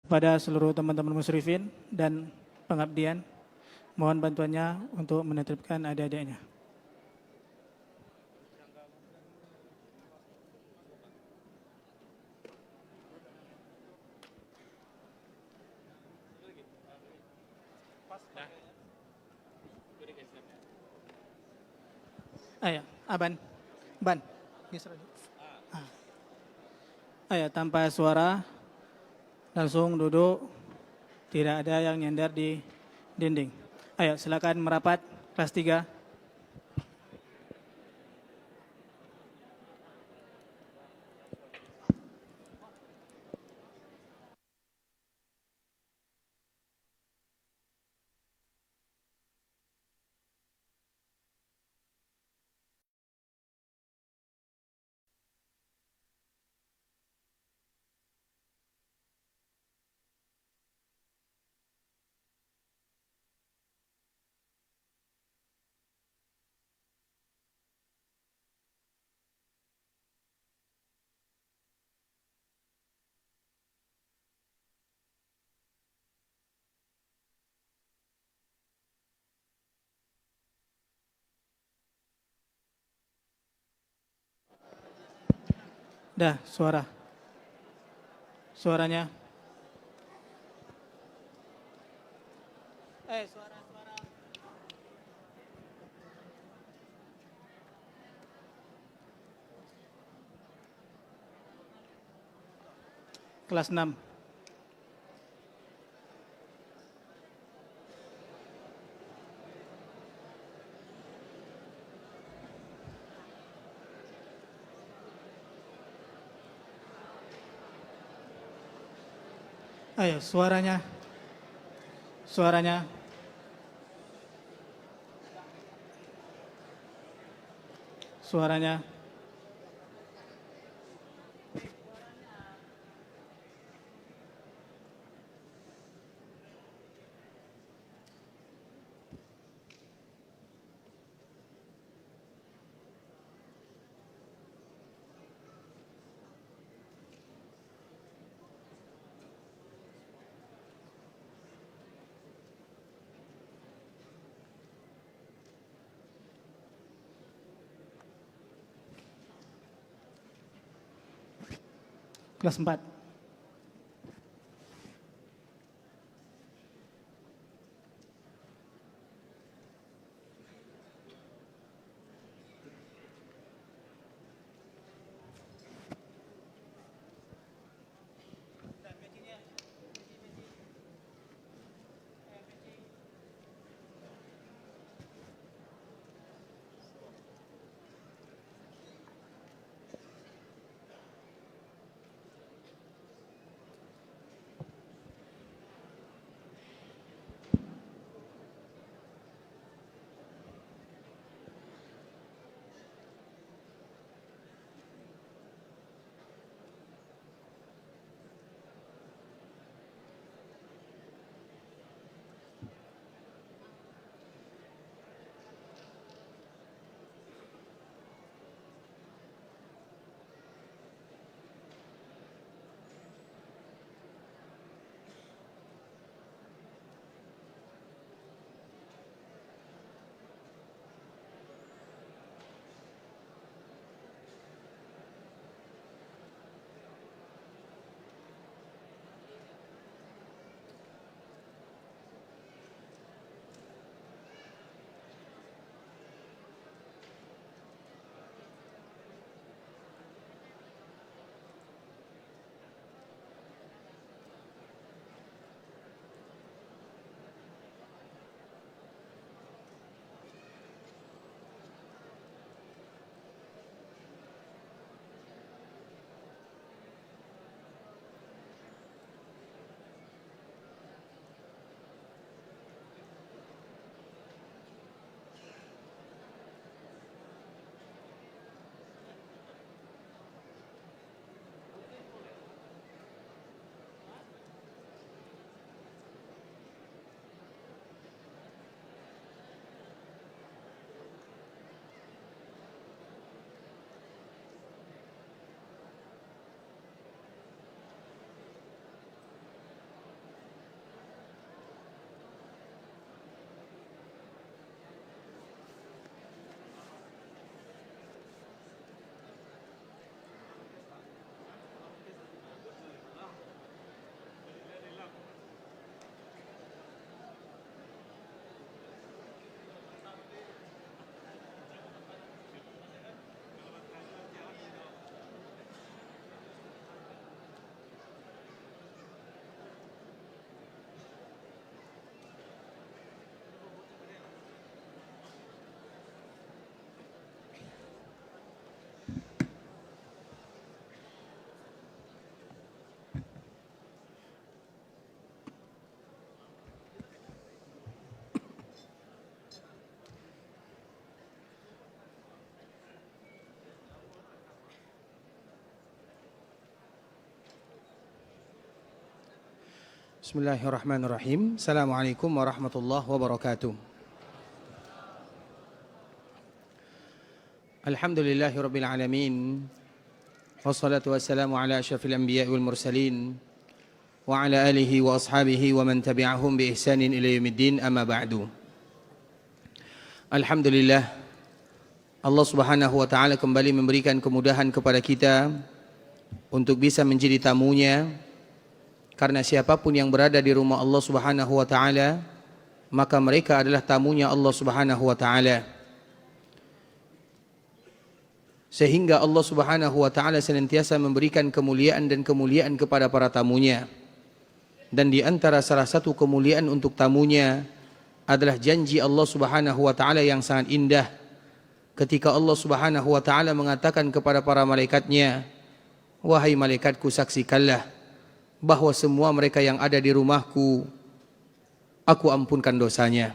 Kepada seluruh teman-teman musyrifin dan pengabdian, mohon bantuannya untuk menertibkan adik-adiknya. Ayo, Aban, Ban, geser aja. Ayo, tanpa suara, langsung duduk, tidak ada yang nyender di dinding. Ayo, silakan merapat, kelas 3. Dah, suaranya. Suara. Kelas 6. Ayo, suaranya. Suaranya. Suaranya. Kelas 4. Bismillahirrahmanirrahim. Assalamualaikum warahmatullahi wabarakatuh. Alhamdulillahirabbil alamin. Wassalatu wassalamu ala asyrafil anbiya'i wal mursalin wa ala alihi wa ashabihi wa man tabi'ahum bi ihsanin ila yaumiddin, amma ba'du. Alhamdulillah, Allah Subhanahu wa taala kembali memberikan kemudahan kepada kita untuk bisa menjadi tamunya. Karena siapapun yang berada di rumah Allah Subhanahu wa taala, maka mereka adalah tamunya Allah Subhanahu wa taala. Sehingga Allah Subhanahu wa taala senantiasa memberikan kemuliaan dan kemuliaan kepada para tamunya. Dan di antara salah satu kemuliaan untuk tamunya adalah janji Allah Subhanahu wa taala yang sangat indah. Ketika Allah Subhanahu wa taala mengatakan kepada para malaikatnya, "Wahai malaikatku, saksikanlah bahwa semua mereka yang ada di rumahku, aku ampunkan dosanya."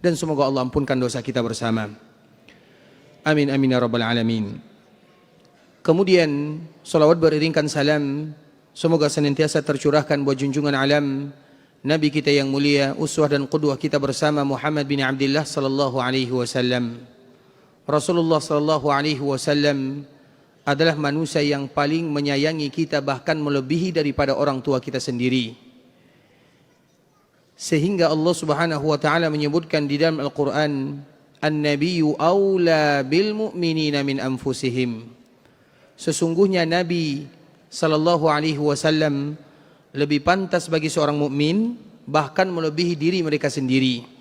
Dan semoga Allah ampunkan dosa kita bersama. Amin amin ya rabbal alamin. Kemudian salawat beriringkan salam semoga senantiasa tercurahkan buat junjungan alam Nabi kita yang mulia, uswah dan qudwah kita bersama, Muhammad bin Abdullah sallallahu alaihi wasallam. Rasulullah sallallahu alaihi wasallam adalah manusia yang paling menyayangi kita, bahkan melebihi daripada orang tua kita sendiri. Sehingga Allah Subhanahu wa taala menyebutkan di dalam Al-Qur'an, "An-nabiyyu aula bil mu'minina min anfusihim." Sesungguhnya Nabi sallallahu alaihi wasallam lebih pantas bagi seorang mukmin, bahkan melebihi diri mereka sendiri.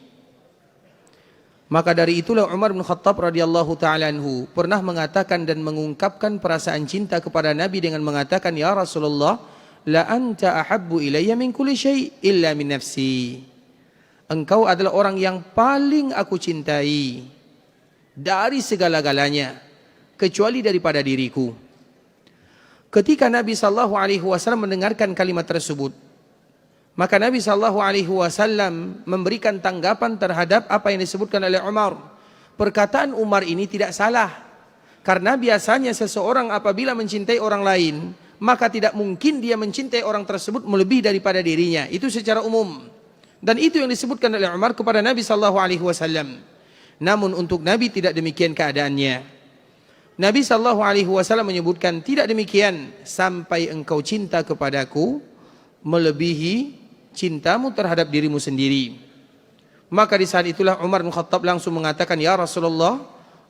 Maka dari itulah Umar bin Khattab radhiyallahu ta'ala anhu pernah mengatakan dan mengungkapkan perasaan cinta kepada Nabi dengan mengatakan, "Ya Rasulullah, la anta ahabbu ilayya min kulli syai' illa min nafsi." Engkau adalah orang yang paling aku cintai dari segala-galanya kecuali daripada diriku. Ketika Nabi sallallahu alaihi wasallam mendengarkan kalimat tersebut, maka Nabi SAW memberikan tanggapan terhadap apa yang disebutkan oleh Umar. Perkataan Umar ini tidak salah. Karena biasanya seseorang apabila mencintai orang lain, maka tidak mungkin dia mencintai orang tersebut melebihi daripada dirinya. Itu secara umum. Dan itu yang disebutkan oleh Umar kepada Nabi SAW. Namun untuk Nabi tidak demikian keadaannya. Nabi SAW menyebutkan, tidak demikian, sampai engkau cinta kepadaku melebihi cintamu terhadap dirimu sendiri. Maka di saat itulah Umar bin Khattab langsung mengatakan, "Ya Rasulullah,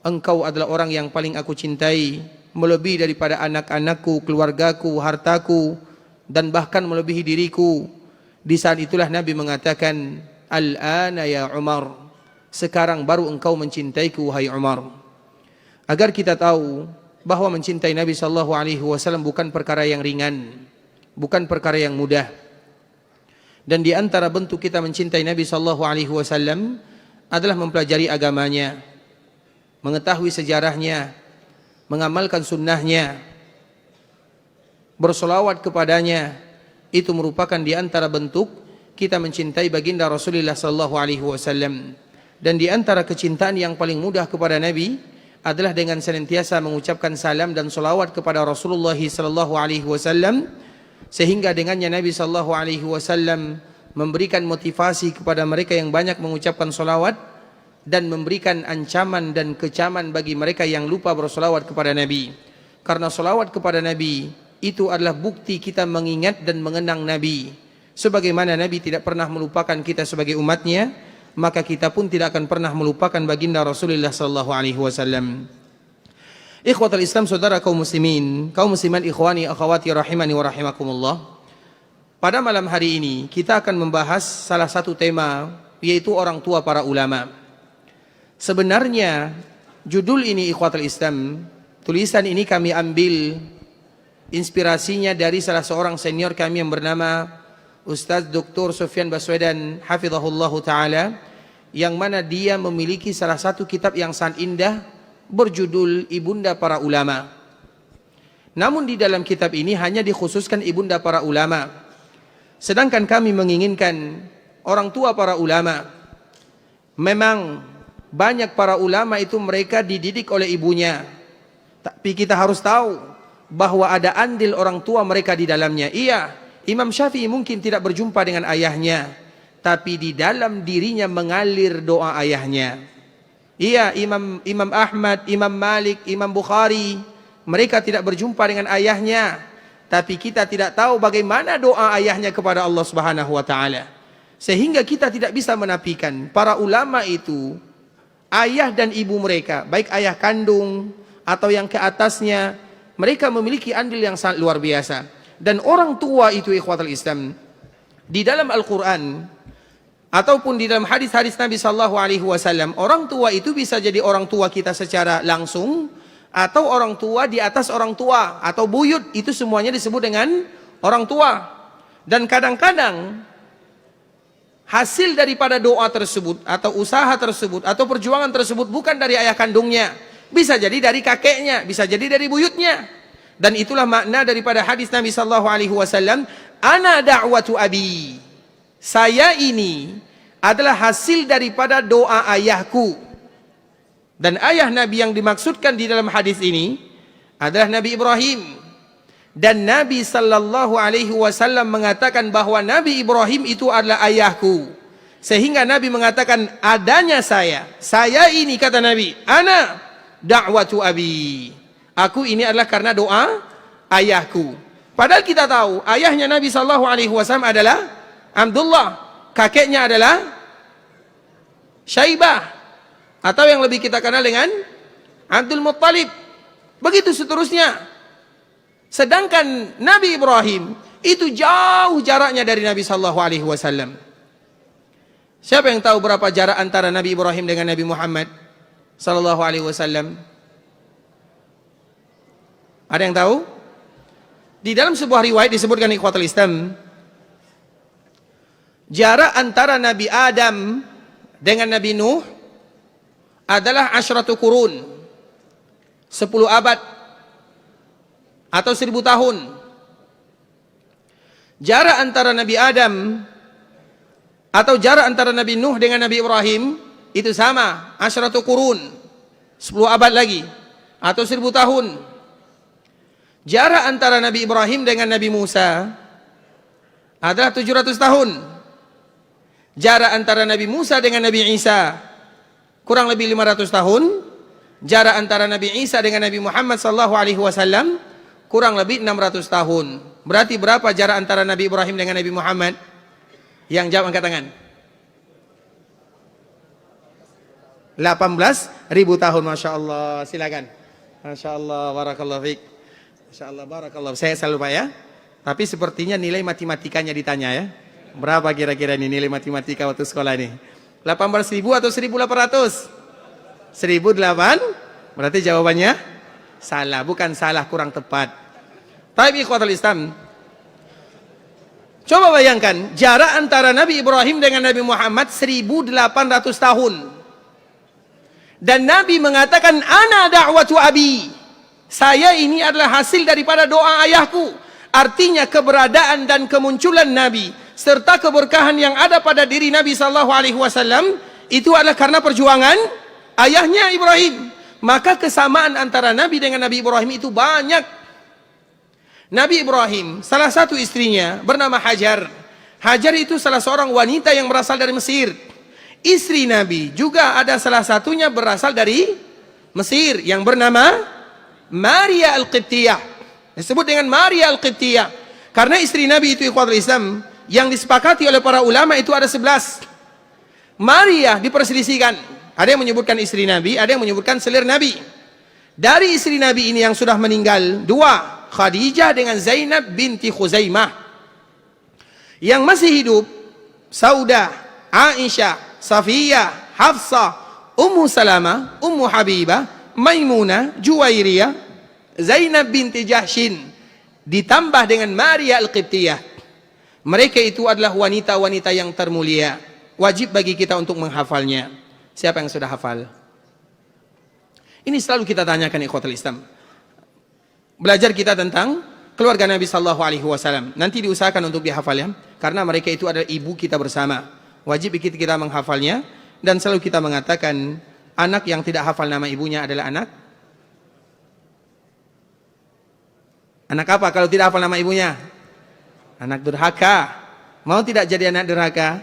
engkau adalah orang yang paling aku cintai, melebihi daripada anak-anakku, keluargaku, hartaku, dan bahkan melebihi diriku." Di saat itulah Nabi mengatakan, "Al-ana ya Umar, sekarang baru engkau mencintaiku wahai Umar." Agar kita tahu bahwa mencintai Nabi sallallahu alaihi wasallam bukan perkara yang ringan, bukan perkara yang mudah. Dan di antara bentuk kita mencintai Nabi sallallahu alaihi wasallam adalah mempelajari agamanya, mengetahui sejarahnya, mengamalkan sunnahnya, bersolawat kepadanya. Itu merupakan di antara bentuk kita mencintai baginda Rasulullah sallallahu alaihi wasallam. Dan di antara kecintaan yang paling mudah kepada Nabi adalah dengan senantiasa mengucapkan salam dan solawat kepada Rasulullah sallallahu alaihi wasallam. Sehingga dengannya Nabi sallallahu alaihi wasallam memberikan motivasi kepada mereka yang banyak mengucapkan solawat dan memberikan ancaman dan kecaman bagi mereka yang lupa bersolawat kepada Nabi. Karena solawat kepada Nabi itu adalah bukti kita mengingat dan mengenang Nabi. Sebagaimana Nabi tidak pernah melupakan kita sebagai umatnya, maka kita pun tidak akan pernah melupakan baginda Rasulullah sallallahu alaihi wasallam. Ikhwatul Islam, saudara kaum muslimin, kaum muslimat, ikhwani, akhwati rahimani wa rahimakumullah. Pada malam hari ini kita akan membahas salah satu tema, yaitu orang tua para ulama. Sebenarnya judul ini, ikhwatul Islam, tulisan ini kami ambil inspirasinya dari salah seorang senior kami yang bernama Ustaz Dr. Sufyan Baswedan hafizahullahu taala, yang mana dia memiliki salah satu kitab yang sangat indah berjudul Ibunda Para Ulama. Namun di dalam kitab ini hanya dikhususkan ibunda para ulama. Sedangkan kami menginginkan orang tua para ulama. Memang banyak para ulama itu mereka dididik oleh ibunya. Tapi kita harus tahu bahwa ada andil orang tua mereka di dalamnya. Iya, Imam Syafi'i mungkin tidak berjumpa dengan ayahnya, tapi di dalam dirinya mengalir doa ayahnya. Iya, Imam Ahmad, Imam Malik, Imam Bukhari, mereka tidak berjumpa dengan ayahnya, tapi kita tidak tahu bagaimana doa ayahnya kepada Allah Subhanahu wa taala. Sehingga kita tidak bisa menafikan para ulama itu, ayah dan ibu mereka, baik ayah kandung atau yang ke atasnya, mereka memiliki andil yang sangat luar biasa. Dan orang tua itu, ikhwatul Islam, di dalam Al-Quran ataupun di dalam hadis-hadis Nabi sallallahu alaihi wasallam, orang tua itu bisa jadi orang tua kita secara langsung, atau orang tua di atas orang tua, atau buyut, itu semuanya disebut dengan orang tua. Dan kadang-kadang hasil daripada doa tersebut, atau usaha tersebut, atau perjuangan tersebut bukan dari ayah kandungnya, bisa jadi dari kakeknya, bisa jadi dari buyutnya. Dan itulah makna daripada hadis Nabi sallallahu alaihi wasallam, ana da'watu abi. Saya ini adalah hasil daripada doa ayahku. Dan ayah Nabi yang dimaksudkan di dalam hadis ini adalah Nabi Ibrahim. Dan Nabi sallallahu alaihi wasallam mengatakan bahwa Nabi Ibrahim itu adalah ayahku. Sehingga Nabi mengatakan adanya saya ini, kata Nabi, ana da'watu abi. Aku ini adalah karena doa ayahku. Padahal kita tahu ayahnya Nabi sallallahu alaihi wasallam adalah Abdullah, kakeknya adalah Syaibah, atau yang lebih kita kenal dengan Abdul Muttalib. Begitu seterusnya. Sedangkan Nabi Ibrahim itu jauh jaraknya dari Nabi sallallahu alaihi wasallam. Siapa yang tahu berapa jarak antara Nabi Ibrahim dengan Nabi Muhammad sallallahu alaihi wasallam? Ada yang tahu? Di dalam sebuah riwayat disebutkan, ikhwatul Islam, jarak antara Nabi Adam dengan Nabi Nuh adalah asyratu qurun, 10 abad atau 1000 tahun. Jarak antara Nabi Adam atau jarak antara Nabi Nuh dengan Nabi Ibrahim itu sama, asyratu qurun, 10 abad lagi atau 1000 tahun. Jarak antara Nabi Ibrahim dengan Nabi Musa adalah 700 tahun. Jarak antara Nabi Musa dengan Nabi Isa kurang lebih 500 tahun. Jarak antara Nabi Isa dengan Nabi Muhammad sallallahu alaihi wasallam kurang lebih 600 tahun. Berarti berapa jarak antara Nabi Ibrahim dengan Nabi Muhammad? Yang jawab angkat tangan. 18.000 tahun, Masya Allah. Silakan. Masya Allah, barakallahu fiik. Masya Allah, barakallahu. Saya selalu Pak ya. Tapi sepertinya nilai matematikanya ditanya ya. Berapa kira-kira ini nilai matematika waktu sekolah ini? 18.000 atau 1.800? 1.008? Berarti jawabannya salah. Bukan salah, kurang tepat. Tapi ikhwatul Islam, coba bayangkan jarak antara Nabi Ibrahim dengan Nabi Muhammad 1.800 tahun. Dan Nabi mengatakan ana da'watu abi. Saya ini adalah hasil daripada doa ayahku. Artinya keberadaan dan kemunculan Nabi serta keberkahan yang ada pada diri Nabi sallallahu alaihi wasallam itu adalah karena perjuangan ayahnya Ibrahim. Maka kesamaan antara Nabi dengan Nabi Ibrahim itu banyak. Nabi Ibrahim, salah satu istrinya bernama Hajar. Hajar itu salah seorang wanita yang berasal dari Mesir. Istri Nabi juga ada salah satunya berasal dari Mesir yang bernama Maria Al-Qibtiyah. Disebut dengan Maria Al-Qibtiyah karena istri Nabi itu, ikhwatul Islam, yang disepakati oleh para ulama itu ada 11. Maria diperselisihkan. Ada yang menyebutkan istri Nabi, ada yang menyebutkan selir Nabi. Dari istri Nabi ini yang sudah meninggal, 2, Khadijah dengan Zainab binti Khuzaimah. Yang masih hidup, Saudah, Aisyah, Safiyah, Hafsah, Ummu Salamah, Ummu Habibah, Maimunah, Juwairiyah, Zainab binti Jahshin, ditambah dengan Maria Al-Qibtiyah. Mereka itu adalah wanita-wanita yang termulia. Wajib bagi kita untuk menghafalnya. Siapa yang sudah hafal? Ini selalu kita tanyakan, ikhwatul Islam. Belajar kita tentang keluarga Nabi sallallahu alaihi wasallam. Nanti diusahakan untuk dihafal ya, karena mereka itu adalah ibu kita bersama. Wajib kita menghafalnya. Dan selalu kita mengatakan, anak yang tidak hafal nama ibunya adalah anak apa kalau tidak hafal nama ibunya? Anak durhaka. Mau tidak jadi anak durhaka?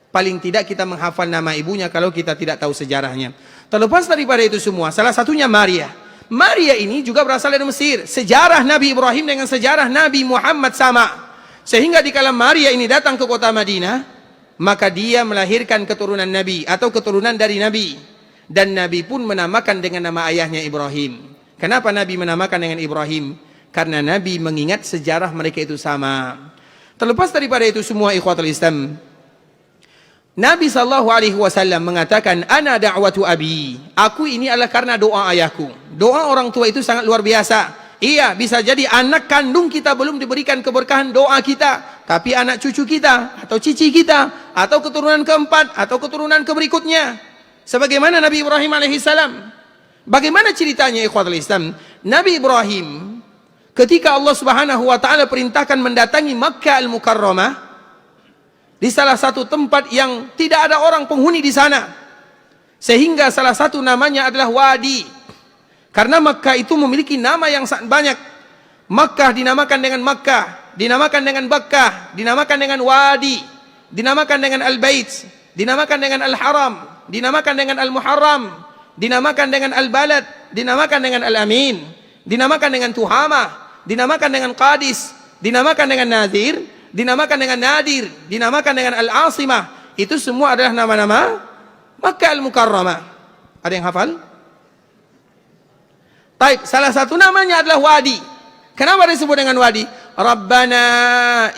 Paling tidak kita menghafal nama ibunya kalau kita tidak tahu sejarahnya. Terlepas daripada itu semua, salah satunya Maria. Maria ini juga berasal dari Mesir. Sejarah Nabi Ibrahim dengan sejarah Nabi Muhammad sama. Sehingga dikala Maria ini datang ke kota Madinah, maka dia melahirkan keturunan Nabi atau keturunan dari Nabi. Dan Nabi pun menamakan dengan nama ayahnya Ibrahim. Kenapa Nabi menamakan dengan Ibrahim? Karena Nabi mengingat sejarah mereka itu sama. Terlepas daripada itu semua, ikhwatul Islam, Nabi SAW mengatakan, ana da'watu abi. Aku ini adalah karena doa ayahku. Doa orang tua itu sangat luar biasa. Iya, bisa jadi anak kandung kita belum diberikan keberkahan doa kita, tapi anak cucu kita, atau cici kita, atau keturunan keempat, atau keturunan keberikutnya. Sebagaimana Nabi Ibrahim alaihissalam. Bagaimana ceritanya, ikhwatul Islam? Nabi Ibrahim, ketika Allah Subhanahu wa ta'ala perintahkan mendatangi Makkah al-Mukarramah, di salah satu tempat yang tidak ada orang penghuni di sana, sehingga salah satu namanya adalah Wadi, karena Makkah itu memiliki nama yang sangat banyak. Makkah dinamakan dengan Makkah, dinamakan dengan Bakkah, dinamakan dengan Wadi, dinamakan dengan Al-Bait, dinamakan dengan Al-Haram, dinamakan dengan Al-Muharram, dinamakan dengan Al-Balad, dinamakan dengan Al-Amin, dinamakan dengan Tuhamah, dinamakan dengan Qadis, dinamakan dengan Nadir, dinamakan dengan Nadir, dinamakan dengan Al-Asimah. Itu semua adalah nama-nama Makkah Al-Mukarramah. Ada yang hafal? Baik, salah satu namanya adalah Wadi. Kenapa disebut dengan Wadi? Rabbana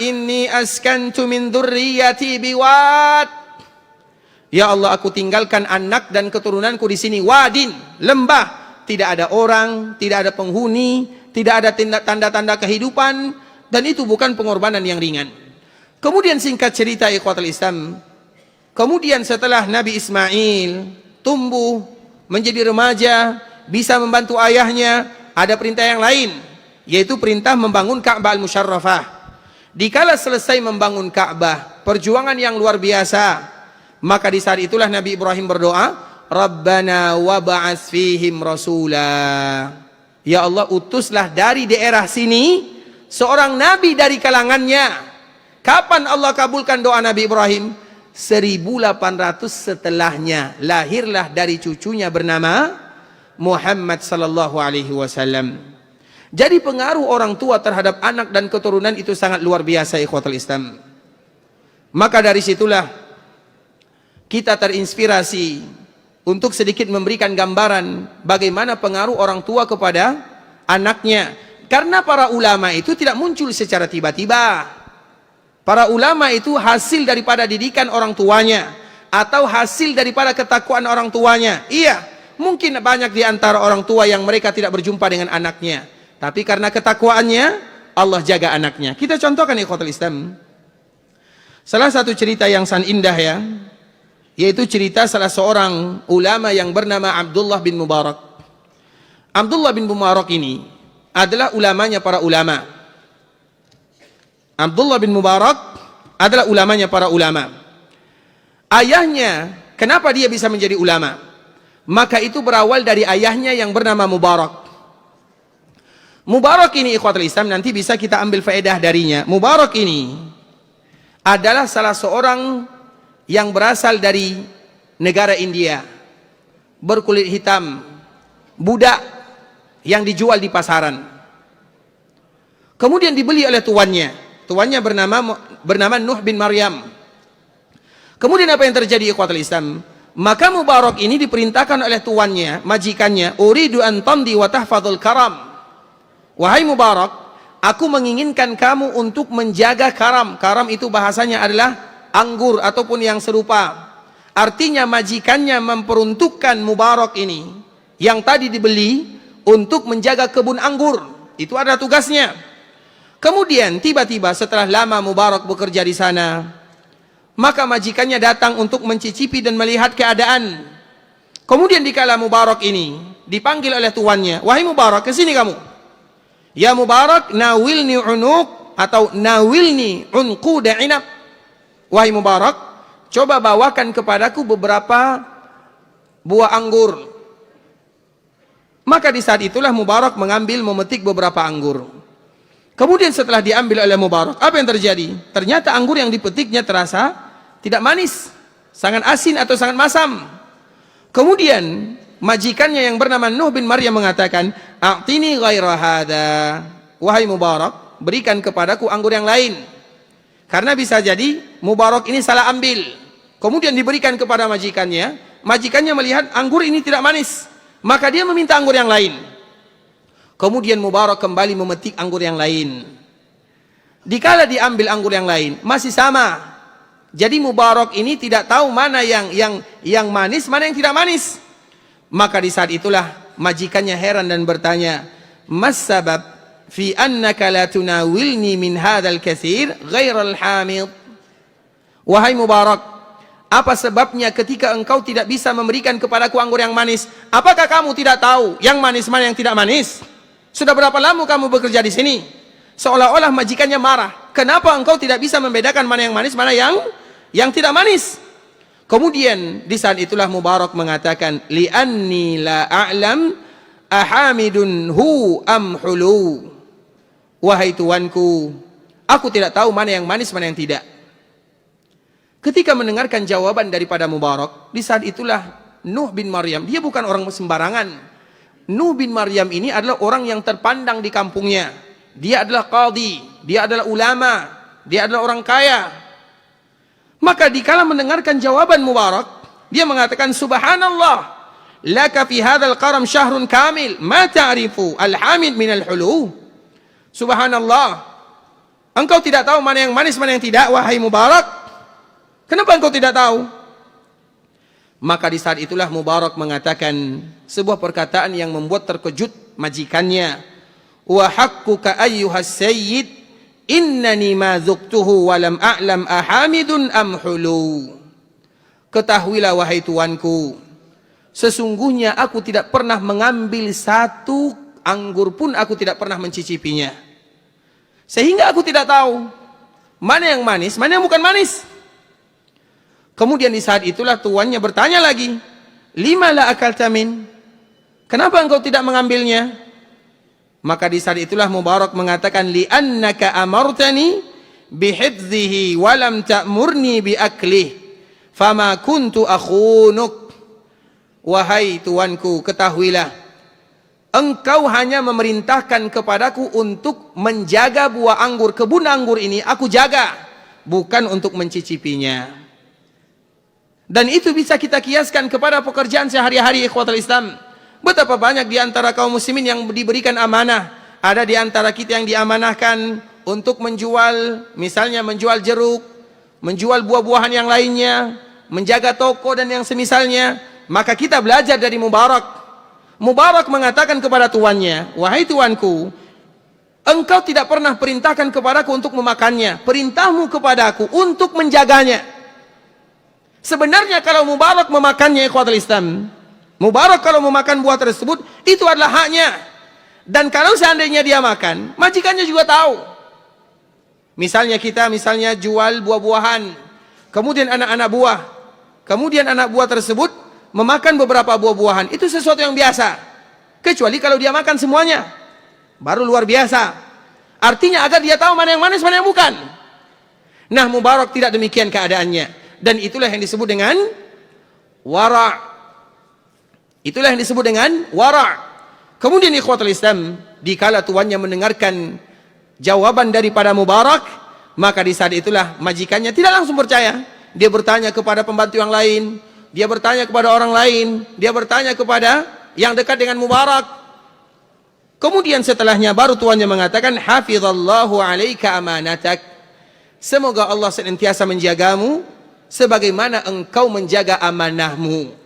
inni askantu min dzurriyyati biwad. Ya Allah, aku tinggalkan anak dan keturunanku di sini, wadin, lembah, tidak ada orang, tidak ada penghuni, tidak ada tanda-tanda kehidupan. Dan itu bukan pengorbanan yang ringan. Kemudian singkat cerita, ikhwatul Islam, kemudian setelah Nabi Ismail tumbuh menjadi remaja, bisa membantu ayahnya, ada perintah yang lain, yaitu perintah membangun Ka'bah al-Musyarrafah. Dikala selesai membangun Ka'bah, perjuangan yang luar biasa, maka di saat itulah Nabi Ibrahim berdoa, Rabbana wab'ats fihim rasula. Ya Allah, utuslah dari daerah sini seorang nabi dari kalangannya. Kapan Allah kabulkan doa Nabi Ibrahim? 1800 setelahnya lahirlah dari cucunya bernama Muhammad sallallahu alaihi wasallam. Jadi pengaruh orang tua terhadap anak dan keturunan itu sangat luar biasa, ikhwatul Islam. Maka dari situlah kita terinspirasi untuk sedikit memberikan gambaran bagaimana pengaruh orang tua kepada anaknya. Karena para ulama itu tidak muncul secara tiba-tiba. Para ulama itu hasil daripada didikan orang tuanya, atau hasil daripada ketakwaan orang tuanya. Iya, mungkin banyak di antara orang tua yang mereka tidak berjumpa dengan anaknya, tapi karena ketakwaannya Allah jaga anaknya. Kita contohkan, ikhwatul Islam, salah satu cerita yang sangat indah ya, yaitu cerita salah seorang ulama yang bernama Abdullah bin Mubarak. Abdullah bin Mubarak ini adalah ulamanya para ulama. Abdullah bin Mubarak adalah ulamanya para ulama. Ayahnya, kenapa dia bisa menjadi ulama? Maka itu berawal dari ayahnya yang bernama Mubarak. Mubarak ini, ikhwatul Islam, nanti bisa kita ambil faedah darinya. Mubarak ini adalah salah seorang yang berasal dari negara India, berkulit hitam, budak yang dijual di pasaran. Kemudian dibeli oleh tuannya. Tuannya bernama Nuh bin Maryam. Kemudian apa yang terjadi, ikhwatul Islam? Maka Mubarak ini diperintahkan oleh tuannya, majikannya, uridu an tamdi wa tahfadzul karam. Wahai Mubarak, aku menginginkan kamu untuk menjaga karam. Karam itu bahasanya adalah anggur ataupun yang serupa. Artinya majikannya memperuntukkan Mubarak ini yang tadi dibeli untuk menjaga kebun anggur. Itu adalah tugasnya. Kemudian tiba-tiba setelah lama Mubarak bekerja di sana, maka majikannya datang untuk mencicipi dan melihat keadaan. Kemudian dikala Mubarak ini dipanggil oleh tuannya, wahai Mubarak, ke sini kamu. Ya Mubarak, nawilni unuq atau nawilni unquda inab. Wahai Mubarak, coba bawakan kepadaku beberapa buah anggur. Maka di saat itulah Mubarak memetik beberapa anggur. Kemudian setelah diambil oleh Mubarak, apa yang terjadi? Ternyata anggur yang dipetiknya terasa tidak manis, sangat asin atau sangat masam. Kemudian majikannya yang bernama Nuh bin Maryam mengatakan, "A'tini ghaira hadza." Wahai Mubarak, berikan kepadaku anggur yang lain. Karena bisa jadi Mubarak ini salah ambil. Kemudian diberikan kepada majikannya. Majikannya melihat anggur ini tidak manis, maka dia meminta anggur yang lain. Kemudian Mubarak kembali memetik anggur yang lain. Dikala diambil anggur yang lain, masih sama. Jadi Mubarak ini tidak tahu mana yang manis, mana yang tidak manis. Maka di saat itulah majikannya heran dan bertanya, "Mas sabab fi annaka la tunawilni min hadzal katsir ghairal hamid?" Wahai Mubarak, apa sebabnya ketika engkau tidak bisa memberikan kepadaku anggur yang manis? Apakah kamu tidak tahu yang manis mana yang tidak manis? Sudah berapa lama kamu bekerja di sini? Seolah-olah majikannya marah. Kenapa engkau tidak bisa membedakan mana yang manis, mana yang tidak manis? Kemudian di saat itulah Mubarak mengatakan, "Li'anni la a'lam ahamidun hu am hulu." Wahai tuanku, aku tidak tahu mana yang manis, mana yang tidak. Ketika mendengarkan jawaban daripada Mubarak, di saat itulah Nuh bin Maryam, dia bukan orang sembarangan. Nuh bin Maryam ini adalah orang yang terpandang di kampungnya. Dia adalah qadhi, dia adalah ulama, dia adalah orang kaya. Maka dikala mendengarkan jawaban Mubarak, dia mengatakan, "Subhanallah, laka fi hadzal qaram syahrun kamil, ma ta'rifu al-hamid min al-hulu." Subhanallah, engkau tidak tahu mana yang manis, mana yang tidak, wahai Mubarak. Kenapa engkau tidak tahu? Maka di saat itulah Mubarak mengatakan sebuah perkataan yang membuat terkejut majikannya. "Wa haqquka ayyuhas sayyid, innani ma dzuktuhu wa lam a'lam ahamidun am hulu." Ketahuilah wahai tuanku, sesungguhnya aku tidak pernah mengambil satu anggur pun aku tidak pernah mencicipinya. Sehingga aku tidak tahu mana yang manis, mana yang bukan manis. Kemudian di saat itulah tuannya bertanya lagi, "Lima la akalta min?" Kenapa engkau tidak mengambilnya? Maka di saat itulah Mubarak mengatakan, "Li'annaka amartani bihifdzihi wa lam ta'murni bi aklih, fama kuntu akhunuk." Wahai tuanku, ketahuilah, engkau hanya memerintahkan kepadaku untuk menjaga buah anggur, kebun anggur ini aku jaga, bukan untuk mencicipinya. Dan itu bisa kita kiaskan kepada pekerjaan sehari-hari ikhwatul Islam. Betapa banyak di antara kaum muslimin yang diberikan amanah. Ada di antara kita yang diamanahkan untuk menjual, misalnya menjual jeruk, menjual buah-buahan yang lainnya, menjaga toko dan yang semisalnya. Maka kita belajar dari Mubarak. Mubarak mengatakan kepada tuannya, "Wahai tuanku, engkau tidak pernah perintahkan kepadaku untuk memakannya. Perintahmu kepadaku untuk menjaganya." Sebenarnya kalau Mubarak memakannya ikhwatul Islam, Mubarak kalau memakan buah tersebut, itu adalah haknya. Dan kalau seandainya dia makan, majikannya juga tahu. Misalnya kita jual buah-buahan, kemudian anak-anak buah, kemudian anak buah tersebut memakan beberapa buah-buahan, itu sesuatu yang biasa. Kecuali kalau dia makan semuanya, baru luar biasa. Artinya agar dia tahu mana yang manis, mana yang bukan. Nah, Mubarak tidak demikian keadaannya. Dan itulah yang disebut dengan wara'. Itulah yang disebut dengan wara'. Kemudian ikhwatul Islam, dikala tuannya mendengarkan jawaban daripada Mubarak, maka di saat itulah majikannya tidak langsung percaya. Dia bertanya kepada pembantu yang lain, dia bertanya kepada orang lain, dia bertanya kepada yang dekat dengan Mubarak. Kemudian setelahnya baru tuannya mengatakan, "Hafizallahu alaika amanatak." Semoga Allah senantiasa menjagamu sebagaimana engkau menjaga amanahmu.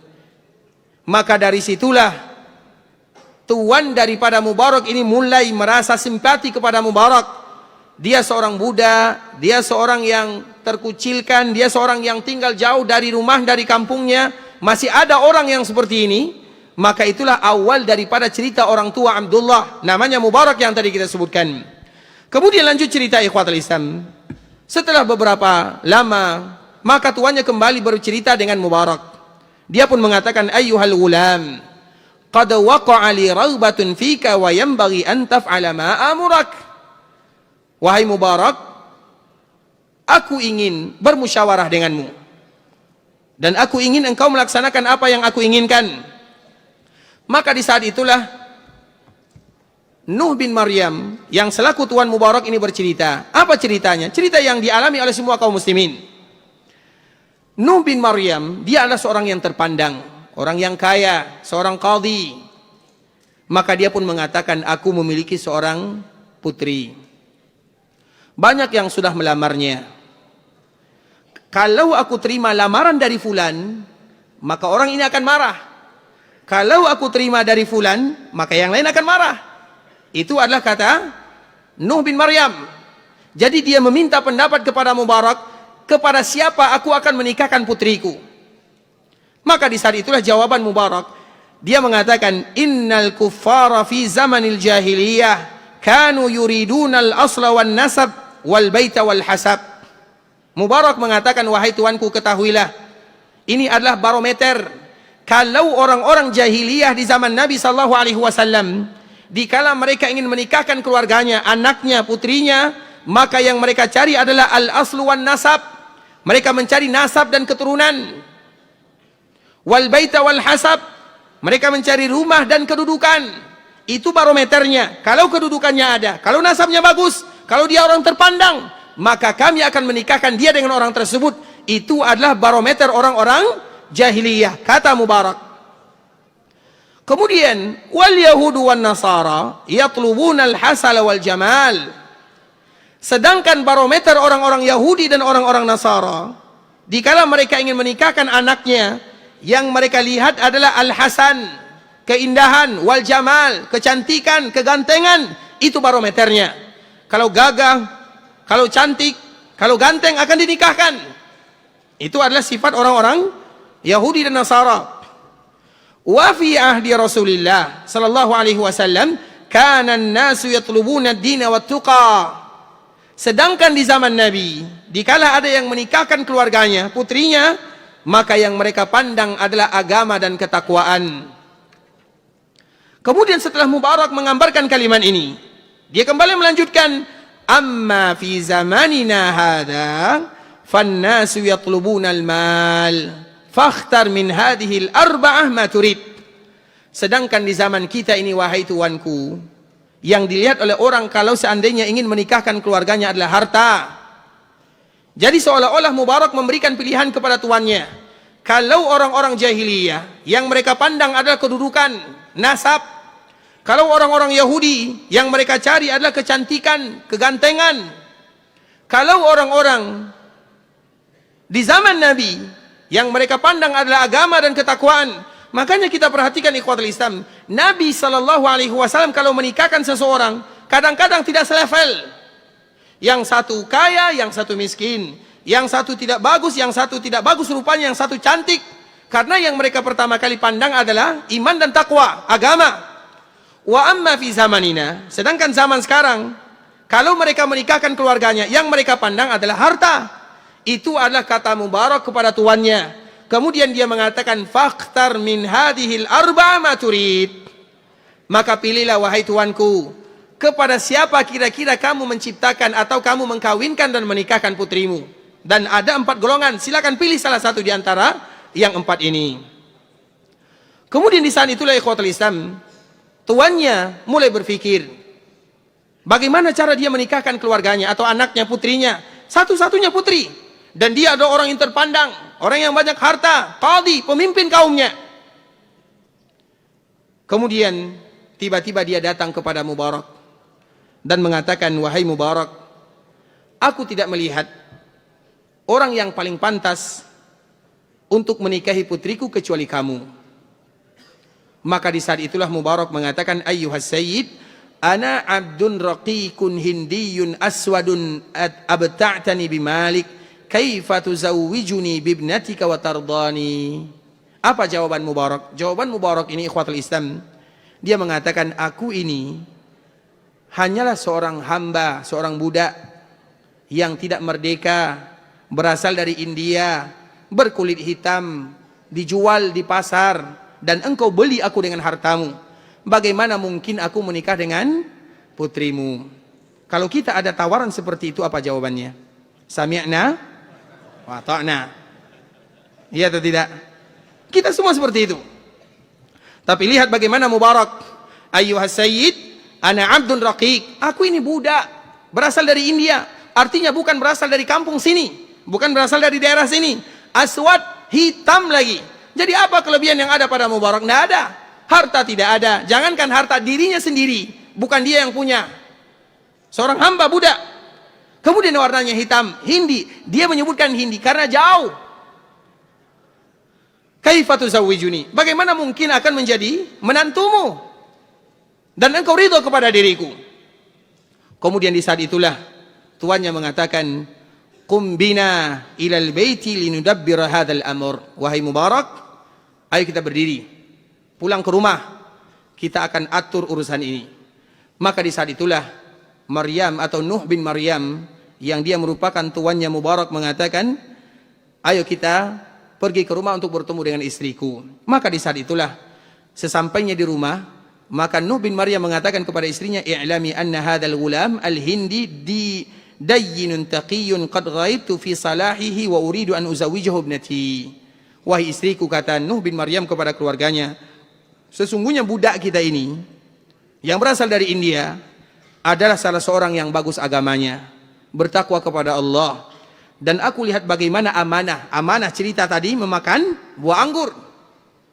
Maka dari situlah tuan daripada Mubarak ini mulai merasa simpati kepada Mubarak. Dia seorang Buddha, dia seorang yang terkucilkan, dia seorang yang tinggal jauh dari rumah, dari kampungnya. Masih ada orang yang seperti ini. Maka itulah awal daripada cerita orang tua Abdullah, namanya Mubarak yang tadi kita sebutkan. Kemudian lanjut cerita ikhwatul Islam. Setelah beberapa lama, maka tuannya kembali bercerita dengan Mubarak. Dia pun mengatakan, "Ayyuhal gulam, qad waqa'a li ragbatun fika wa yanbaghi an taf'ala ma amurak." wahai Mubarak, aku ingin bermusyawarah denganmu, dan aku ingin engkau melaksanakan apa yang aku inginkan. Maka di saat itulah Nuh bin Maryam yang selaku Tuan Mubarak ini bercerita. Apa ceritanya? Cerita yang dialami oleh semua kaum muslimin. Nuh bin Maryam, dia adalah seorang yang terpandang, orang yang kaya, seorang qadhi. Maka dia pun mengatakan, aku memiliki seorang putri. Banyak yang sudah melamarnya. Kalau aku terima lamaran dari fulan, maka orang ini akan marah. Kalau aku terima dari fulan, maka yang lain akan marah. Itu adalah kata Nuh bin Maryam. Jadi dia meminta pendapat kepada Mubarak, kepada siapa aku akan menikahkan putriku. Maka di saat itulah jawaban Mubarak. Dia mengatakan, innal kuffara fi zamanil jahiliyah kanu yuridunal asla wan nasab wal baita wal hasab. Mubarak mengatakan, wahai tuanku, ketahuilah, ini adalah barometer. Kalau orang-orang jahiliyah di zaman Nabi SAW, dikala mereka ingin menikahkan keluarganya, anaknya, putrinya, maka yang mereka cari adalah al-aslu wan nasab. Mereka mencari nasab dan keturunan. Wal baita wal hasab, mereka mencari rumah dan kedudukan. Itu barometernya. Kalau kedudukannya ada, kalau nasabnya bagus, kalau dia orang terpandang, maka kami akan menikahkan dia dengan orang tersebut. Itu adalah barometer orang-orang jahiliyah, kata Mubarak. Kemudian wal yahudu wan nasara yatlubuna al hasala wal jamal. Sedangkan barometer orang-orang Yahudi dan orang-orang Nasara, dikala mereka ingin menikahkan anaknya, yang mereka lihat adalah al-hasan, keindahan, wal jamal, kecantikan, kegantengan. Itu barometernya. Kalau gagah, kalau cantik, kalau ganteng akan dinikahkan. Itu adalah sifat orang-orang Yahudi dan Nasara. Wa fi ahdi Rasulillah sallallahu alaihi wasallam kana an-nasu yatlubuna ad-din wa tuqa. Sedangkan di zaman Nabi, dikala ada yang menikahkan keluarganya, putrinya, maka yang mereka pandang adalah agama dan ketakwaan. Kemudian setelah Mubarak mengambarkan kalimat ini, dia kembali melanjutkan, amma fi zamanina hadha fannasu yatlubuna al-mal fakhtar min hadhihi al-arba'ah ma turid. Sedangkan di zaman kita ini, wahai tuanku, yang dilihat oleh orang kalau seandainya ingin menikahkan keluarganya adalah harta. Jadi seolah-olah Mubarak memberikan pilihan kepada tuannya. Kalau orang-orang jahiliyah yang mereka pandang adalah kedudukan, nasab. Kalau orang-orang Yahudi yang mereka cari adalah kecantikan, kegantengan. Kalau orang-orang di zaman Nabi yang mereka pandang adalah agama dan ketakwaan. Makanya kita perhatikan ikhwatul Islam, Nabi SAW kalau menikahkan seseorang, kadang-kadang tidak selevel. Yang satu kaya, yang satu miskin. Yang satu tidak bagus, yang satu tidak bagus rupanya, yang satu cantik. Karena yang mereka pertama kali pandang adalah iman dan takwa, agama. Wa amma fi zamanina, sedangkan zaman sekarang, kalau mereka menikahkan keluarganya, yang mereka pandang adalah harta. Itu adalah kata Mubarak kepada tuannya. Kemudian dia mengatakan, fakhtar min hadhil arba'a ma turid. Maka pilihlah wahai tuanku, kepada siapa kira-kira kamu menciptakan atau kamu mengkawinkan dan menikahkan putrimu. Dan ada 4 golongan, silakan pilih salah satu di antara yang 4 ini. Kemudian di saat itulah ikhwatul Islam, tuannya mulai berpikir, bagaimana cara dia menikahkan keluarganya atau anaknya, putrinya. Satu-satunya putri. Dan dia adalah orang yang terpandang, orang yang banyak harta, qadhi, pemimpin kaumnya. Kemudian tiba-tiba dia datang kepada Mubarak dan mengatakan, wahai Mubarak, aku tidak melihat orang yang paling pantas untuk menikahi putriku kecuali kamu. Maka di saat itulah Mubarak mengatakan, ayyuhas sayyid, ana abdun raqiqun hindiyun aswadun abta'tani bimalik, kaifa tuzawwijuni bibnatika wa tardani. Apa jawaban Mubarak? Jawaban Mubarak ini ikhwatul Islam, dia mengatakan, aku ini hanyalah seorang hamba, seorang budak yang tidak merdeka, berasal dari India, berkulit hitam, dijual di pasar, dan engkau beli aku dengan hartamu. Bagaimana mungkin aku menikah dengan putrimu? Kalau kita ada tawaran seperti itu, apa jawabannya? Sami'na wa ta'na. Iya atau tidak? Kita semua seperti itu. Tapi lihat bagaimana Mubarak. Ayyuhas sayyid, ana abdun raqiq. Aku ini budak, berasal dari India. Artinya bukan berasal dari kampung sini, bukan berasal dari daerah sini. Aswad, hitam lagi. Jadi apa kelebihan yang ada pada Mubarak? Tidak ada. Harta tidak ada. Jangankan harta, dirinya sendiri, bukan dia yang punya. Seorang hamba budak. Kemudian warnanya hitam, Hindi. Dia menyebutkan Hindi karena jauh. Kaifa tuzawwijuni? Bagaimana mungkin akan menjadi menantumu? Dan engkau ridho kepada diriku. Kemudian di saat itulah tuannya mengatakan, "Qum bina ilal baiti linudabbira hadzal amr." Wahai Mubarak, ayo kita berdiri, pulang ke rumah, kita akan atur urusan ini. Maka di saat itulah Maryam atau Nuh bin Maryam, yang dia merupakan tuannya Mubarak, mengatakan, ayo kita pergi ke rumah untuk bertemu dengan istriku. Maka di saat itulah sesampainya di rumah, maka Nuh bin Maryam mengatakan kepada istrinya, "I'lami anna hadzal ghulam al-hindi di dayyinun taqiyyun qad ghaibtu fi salahihi wa uridu an uzawwijahu ibnati." Wahai istriku, kata Nuh bin Maryam kepada keluarganya, sesungguhnya budak kita ini yang berasal dari India adalah salah seorang yang bagus agamanya, bertakwa kepada Allah. Dan aku lihat bagaimana amanah cerita tadi memakan buah anggur.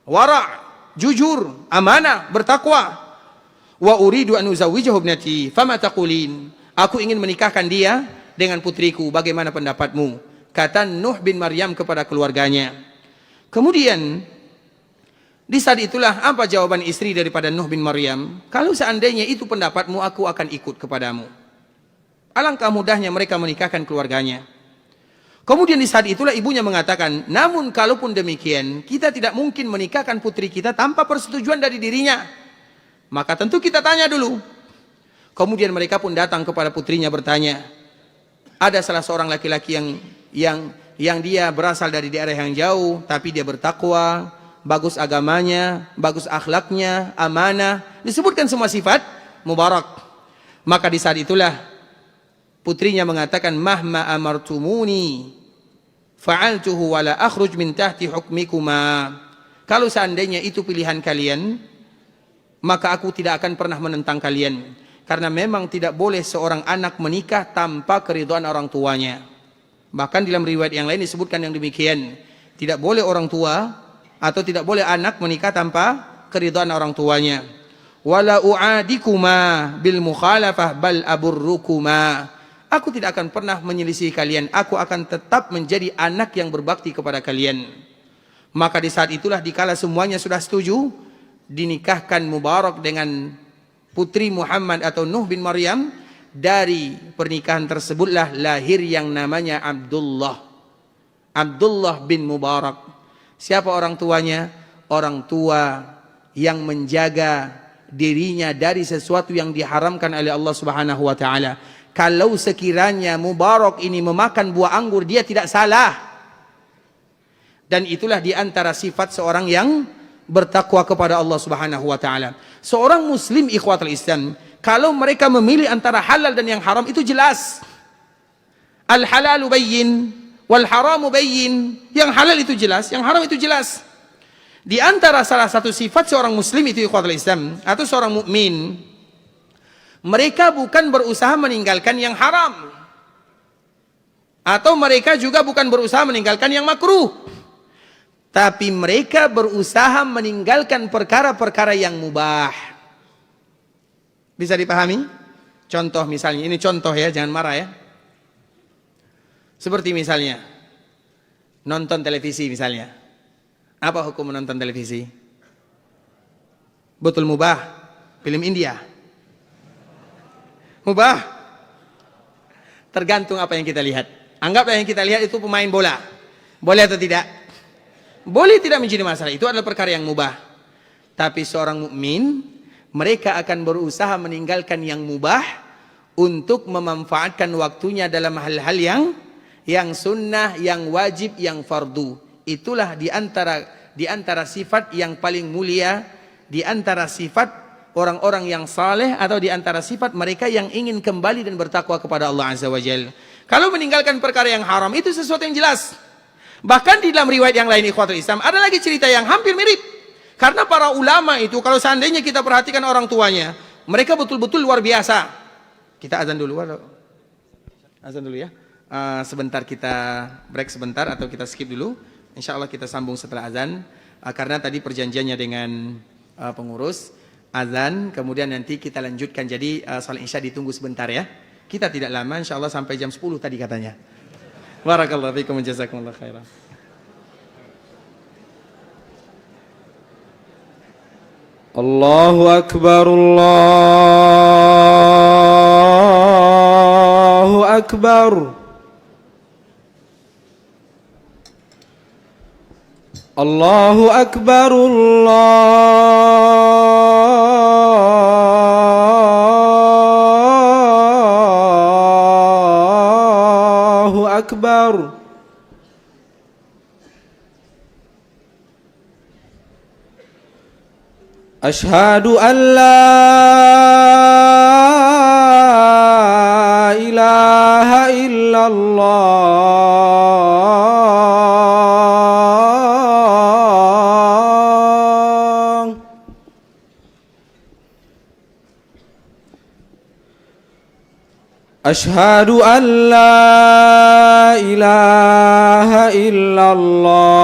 Wara', jujur, amanah, bertakwa. Wa uridu an uzawwijahu ibnati, fama taqulin? Aku ingin menikahkan dia dengan putriku, bagaimana pendapatmu? Kata Nuh bin Maryam kepada keluarganya. Kemudian di saat itulah apa jawaban istri daripada Nuh bin Maryam? Kalau seandainya itu pendapatmu, aku akan ikut kepadamu. Alangkah mudahnya mereka menikahkan keluarganya. Kemudian di saat itulah ibunya mengatakan, namun kalaupun demikian, kita tidak mungkin menikahkan putri kita tanpa persetujuan dari dirinya. Maka tentu kita tanya dulu. Kemudian mereka pun datang kepada putrinya bertanya. Ada salah seorang laki-laki yang dia berasal dari daerah yang jauh, tapi dia bertakwa, bagus agamanya, bagus akhlaknya, amanah, disebutkan semua sifat Mubarak. Maka di saat itulah putrinya mengatakan, mahma amartumuni fa'altuhu wala akhruj min tahti hukmikuma. Kalau seandainya itu pilihan kalian, maka aku tidak akan pernah menentang kalian, karena memang tidak boleh seorang anak menikah tanpa keridhaan orang tuanya. Bahkan dalam riwayat yang lain disebutkan yang demikian, tidak boleh orang tua atau tidak boleh anak menikah tanpa keridhaan orang tuanya. Wala u'adikuma bil mukhalafah bal aburrukuma. Aku tidak akan pernah menyelisih kalian, aku akan tetap menjadi anak yang berbakti kepada kalian. Maka di saat itulah dikala semuanya sudah setuju, dinikahkan Mubarak dengan putri Muhammad atau Nuh bin Maryam. Dari pernikahan tersebutlah lahir yang namanya Abdullah. Abdullah bin Mubarak. Siapa orang tuanya? Orang tua yang menjaga dirinya dari sesuatu yang diharamkan oleh Allah Subhanahu wa taala. Kalau sekiranya Mubarak ini memakan buah anggur, dia tidak salah. Dan itulah di antara sifat seorang yang bertakwa kepada Allah Subhanahu wa taala. Seorang muslim ikhwatul Islam, kalau mereka memilih antara halal dan yang haram, itu jelas. Al halalu bayyin wal haramu bayyin. Yang halal itu jelas, yang haram itu jelas. Di antara salah satu sifat seorang muslim itu ikhwatul Islam atau seorang mukmin, mereka bukan berusaha meninggalkan yang haram, atau mereka juga bukan berusaha meninggalkan yang makruh, tapi mereka berusaha meninggalkan perkara-perkara yang mubah. Bisa dipahami? Contoh misalnya, ini contoh ya, jangan marah ya. Seperti misalnya nonton televisi misalnya. Apa hukum menonton televisi? Betul mubah. Film India mubah. Tergantung apa yang kita lihat. Anggaplah yang kita lihat itu pemain bola. Boleh atau tidak? Boleh, tidak menjadi masalah. Itu adalah perkara yang mubah. Tapi seorang mukmin, mereka akan berusaha meninggalkan yang mubah untuk memanfaatkan waktunya dalam hal-hal yang sunnah, yang wajib, yang fardu. Itulah di antara sifat yang paling mulia, di antara sifat orang-orang yang saleh atau di antara sifat mereka yang ingin kembali dan bertakwa kepada Allah Azza wa Jalla. Kalau meninggalkan perkara yang haram itu sesuatu yang jelas. Bahkan di dalam riwayat yang lain ikhwatul Islam ada lagi cerita yang hampir mirip. Karena para ulama itu kalau seandainya kita perhatikan orang tuanya, mereka betul-betul luar biasa. Kita azan dulu. Azan dulu ya. Sebentar kita break sebentar atau kita skip dulu. Insya Allah kita sambung setelah azan. Karena tadi perjanjiannya dengan pengurus azan, kemudian nanti kita lanjutkan. Jadi salat isya ditunggu sebentar ya. Kita tidak lama, insya Allah sampai jam 10 tadi katanya. Barakallahu fiikum wa jazakumullahu khairan. Allahu akbar, Allahu akbar. Allahu akbar, Allahu akbar. Ashhadu an la ilaha illallah. Ashhadu an la ilaha illallah.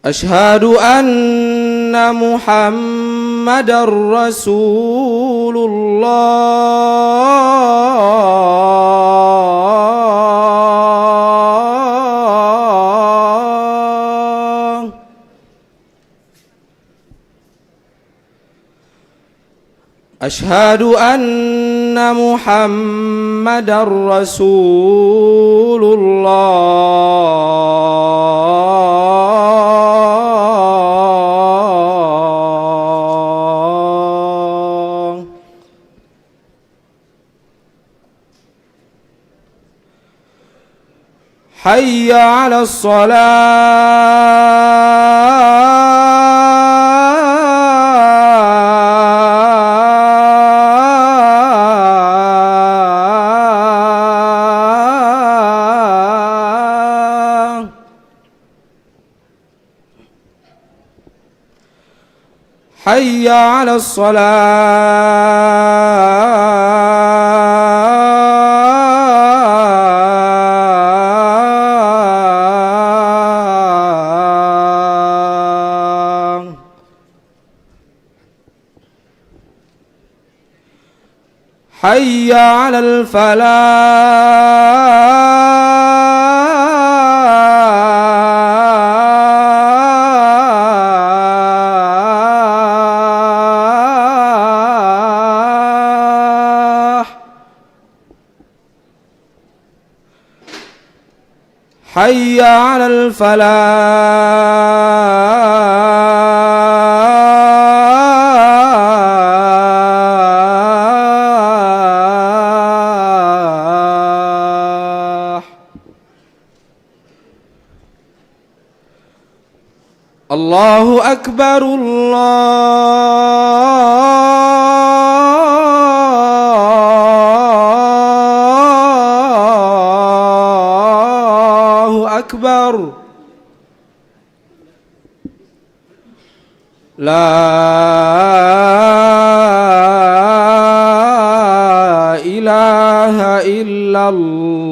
Ashhadu anna Muhammadar Rasulullah. Ashhadu anna Muhammadar Rasulullah. Hayya 'alas shalah. Hayya 'alas shalah. Hayya 'alal falah. Hayya 'alal falah. Allahu akbar, Allahu akbar. La ilaha illallah.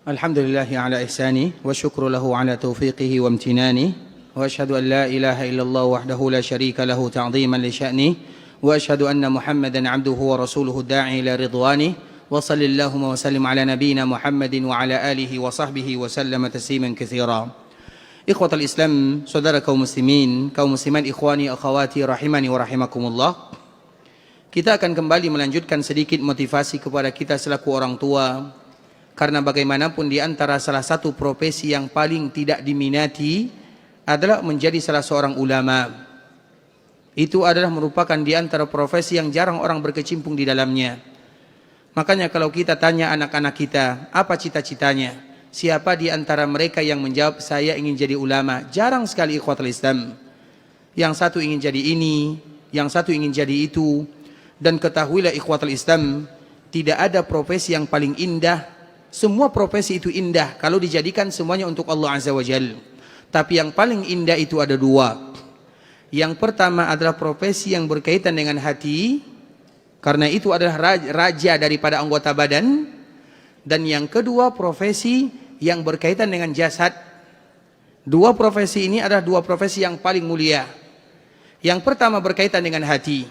Alhamdulillah ala ihsani wa syukru lahu ala taufiqihi wa amtinani wa ashhadu an la ilaha illallah wahdahu la syarika lahu ta'ziman li sya'ni wa ashhadu anna Muhammadan 'abduhu wa rasuluhu da'i ila ridwani wa sallallahu wa sallim ala nabiyyina Muhammadin wa ala alihi wa sahbihi wa sallama tasliman katsira. Ikhwatal Islam, saudara kaum muslimin, kaum muslimat, ikhwani akhawati rahimani wa rahimakumullah. Kita akan kembali melanjutkan sedikit motivasi kepada kita selaku orang tua, karena bagaimanapun di antara salah satu profesi yang paling tidak diminati adalah menjadi salah seorang ulama. Itu adalah merupakan di antara profesi yang jarang orang berkecimpung di dalamnya. Makanya kalau kita tanya anak-anak kita, apa cita-citanya? Siapa di antara mereka yang menjawab, saya ingin jadi ulama? Jarang sekali ikhwatul Islam. Yang satu ingin jadi ini, yang satu ingin jadi itu. Dan ketahuilah ikhwatul Islam, tidak ada profesi yang paling indah. Semua profesi itu indah kalau dijadikan semuanya untuk Allah Azza wa Jalla. Tapi yang paling indah itu ada dua. Yang pertama adalah profesi yang berkaitan dengan hati, karena itu adalah raja daripada anggota badan. Dan yang kedua profesi yang berkaitan dengan jasad. Dua profesi ini adalah dua profesi yang paling mulia. Yang pertama berkaitan dengan hati.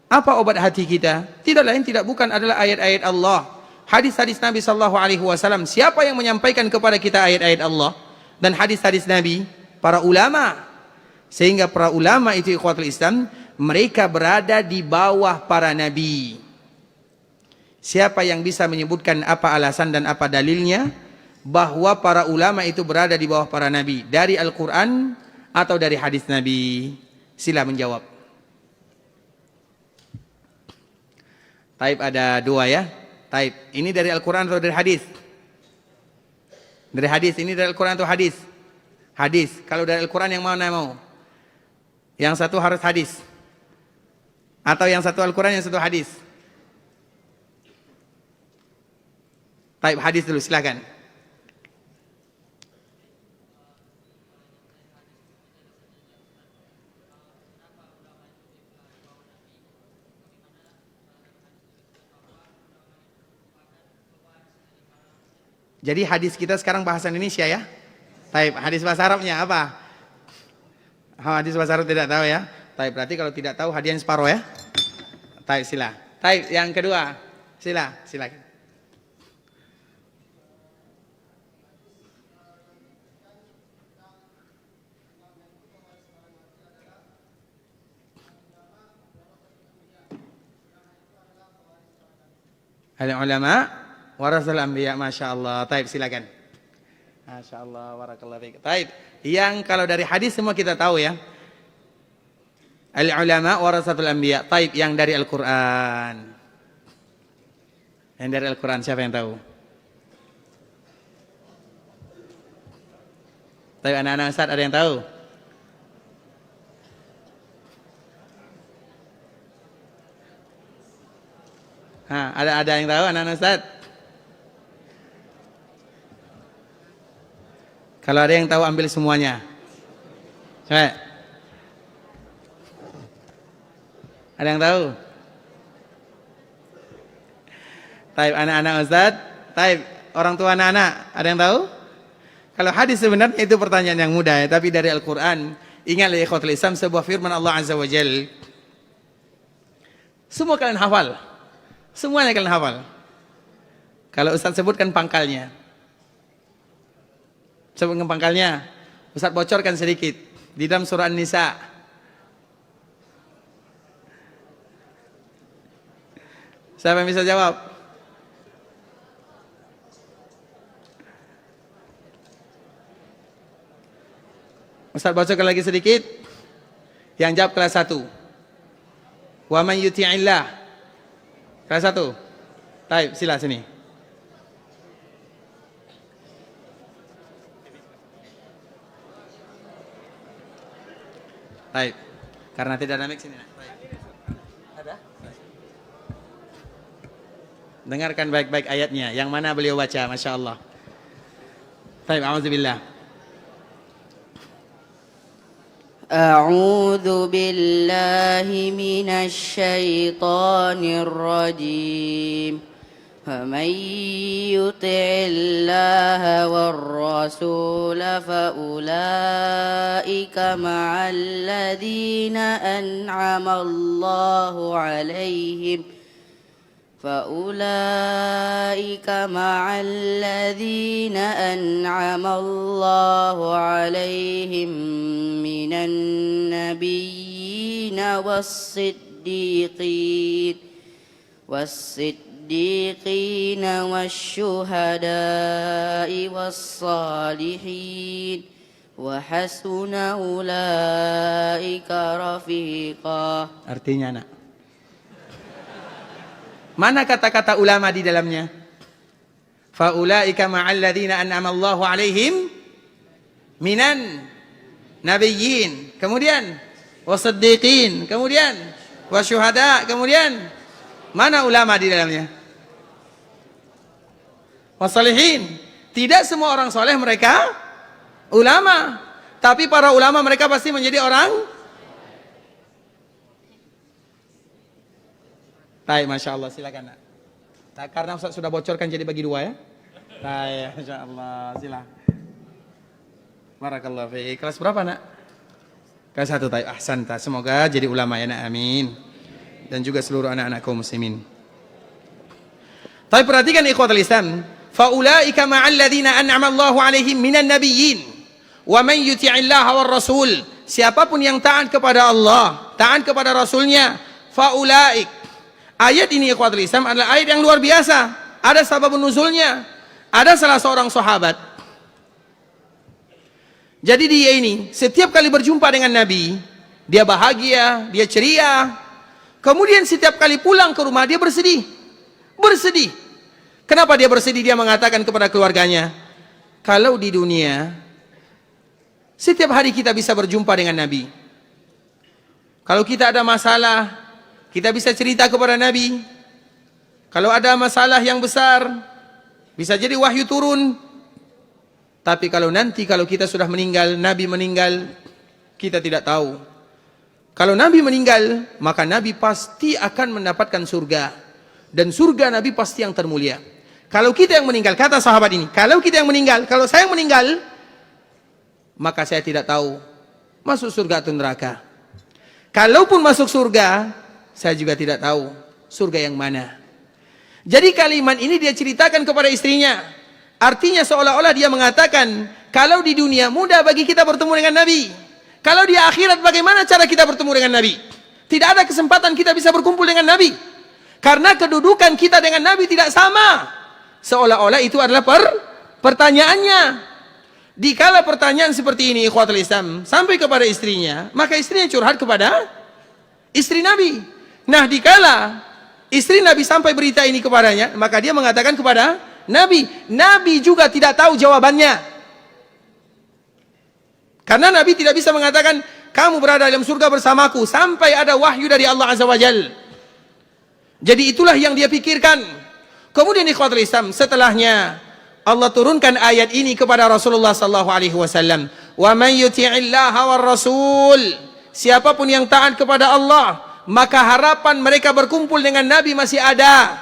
Apa obat hati kita? Tidak lain tidak bukan adalah ayat-ayat Allah, hadis-hadis Nabi sallallahu alaihi wasallam. Siapa yang menyampaikan kepada kita ayat-ayat Allah dan hadis-hadis Nabi? Para ulama. Sehingga para ulama itu ikhwatul Islam, mereka berada di bawah para nabi. Siapa yang bisa menyebutkan apa alasan dan apa dalilnya bahwa para ulama itu berada di bawah para nabi? Dari Al-Quran atau dari hadis Nabi? Sila menjawab. Taib ada dua ya. Taib, ini dari Al-Quran atau dari hadis? Dari hadis, ini dari Al-Quran atau hadis? Hadis. Kalau dari Al-Quran yang mana mau? Yang satu harus hadis. Atau yang satu Al-Quran, yang satu hadis? Taib, hadis dulu, silakan. Jadi hadis kita sekarang bahasa Indonesia ya. Taib, hadis bahasa Arabnya apa? Hadis bahasa Arab tidak tahu ya. Taib, berarti kalau tidak tahu hadiah separuh ya. Taib, sila. Taib, yang kedua. Silakan. Al-ulama warasatul anbiya, Masya Allah. Taib, silakan. Masya Allah, barakallahu fiik. Taib, yang kalau dari hadis semua kita tahu ya. Al-ulama warasatul anbiya. Taib, yang dari Al-Quran. Yang dari Al-Quran siapa yang tahu? Taib, anak-anak Ustaz ada yang tahu? Ada yang tahu anak-anak Ustaz? Kalau ada yang tahu ambil semuanya. Coba. Ada yang tahu? Taib, anak-anak Ustaz. Taib, orang tua anak-anak. Ada yang tahu? Kalau hadis sebenarnya itu pertanyaan yang mudah ya. Tapi dari Al-Quran, ingatlah ikhwatul Islam sebuah firman Allah Azza wa Jalla. Semua kalian hafal. Semuanya kalian hafal. Kalau Ustaz sebutkan pangkalnya. Sebutkan pangkalnya. Ustaz bocorkan sedikit. Di dalam surah An-Nisa. Siapa yang bisa jawab? Ustaz bocorkan lagi sedikit. Yang jawab kelas 1. Wa man yuti'illah. Kelas 1. Taib, sila sini. Taib. Karena tidak ada mic sini. Taib. Ada? Dengarkan baik-baik ayatnya. Yang mana beliau baca, Masya Allah. Taib, a'udzubillah. أعوذ بالله من الشيطان الرجيم فمن يطع الله والرسول فأولئك مع الذين أنعم الله عليهم فأولئك مع الذين أنعم الله عليهم من النبيين والصديقين والشهداء والصالحين وحسن أولئك رفيقا. Artinya nak, mana kata-kata ulama di dalamnya? Faulaika ma'al ladzina an'ama Allahu 'alaihim minan nabiyyin, kemudian wasiddiqin, kemudian wasyuhada, kemudian mana ulama di dalamnya? Wasalihin. Tidak semua orang soleh mereka ulama, tapi para ulama mereka pasti menjadi orang. Baik, Masya Allah, silakan nak. Karena Ustaz sudah bocorkan jadi bagi dua ya. Baik, Masya Allah, silakan. Barakallahu fiik. Kelas berapa nak? Kelas 1, taib. Ahsanta. Semoga jadi ulama ya nak, amin. Dan juga seluruh anak-anak kaum muslimin. Tapi perhatikan ikhwatul Islam. Faulaika ma'al ladzina an'ama Allahu 'alaihim minan nabiyyin wa man yuti'illaha war rasul. Siapapun yang taat kepada Allah, taat kepada Rasulnya, faulaik. Ayat ini ikhwatul Islam adalah ayat yang luar biasa. Ada sabab nuzulnya. Ada salah seorang sahabat. Jadi dia ini setiap kali berjumpa dengan Nabi, dia bahagia, dia ceria. Kemudian setiap kali pulang ke rumah dia bersedih. Bersedih. Kenapa dia bersedih? Dia mengatakan kepada keluarganya, kalau di dunia setiap hari kita bisa berjumpa dengan Nabi. Kalau kita ada masalah, kita bisa cerita kepada Nabi. Kalau ada masalah yang besar, bisa jadi wahyu turun. Tapi kalau kita sudah meninggal, Nabi meninggal, kita tidak tahu. Kalau Nabi meninggal, maka Nabi pasti akan mendapatkan surga. Dan surga Nabi pasti yang termulia. Kalau kita yang meninggal, kata sahabat ini, kalau kita yang meninggal, kalau saya yang meninggal, maka saya tidak tahu masuk surga atau neraka. Kalaupun masuk surga, saya juga tidak tahu surga yang mana. Jadi kalimat ini dia ceritakan kepada istrinya. Artinya seolah-olah dia mengatakan, kalau di dunia mudah bagi kita bertemu dengan Nabi. Kalau di akhirat bagaimana cara kita bertemu dengan Nabi? Tidak ada kesempatan kita bisa berkumpul dengan Nabi. Karena kedudukan kita dengan Nabi tidak sama. Seolah-olah itu adalah pertanyaannya. Dikala pertanyaan seperti ini, ikhwatul Islam, sampai kepada istrinya, maka istrinya curhat kepada istri Nabi. Nah, dikala istri Nabi sampai berita ini kepadanya, maka dia mengatakan kepada Nabi. Nabi juga tidak tahu jawabannya. Karena Nabi tidak bisa mengatakan, kamu berada dalam surga bersamaku, sampai ada wahyu dari Allah Azza wa Jal. Jadi itulah yang dia pikirkan. Kemudian ikhwatul Islam, setelahnya Allah turunkan ayat ini kepada Rasulullah sallallahu alaihi wasallam. Wa man yuti'illaha war rasul. Siapapun yang taat kepada Allah, maka harapan mereka berkumpul dengan Nabi masih ada.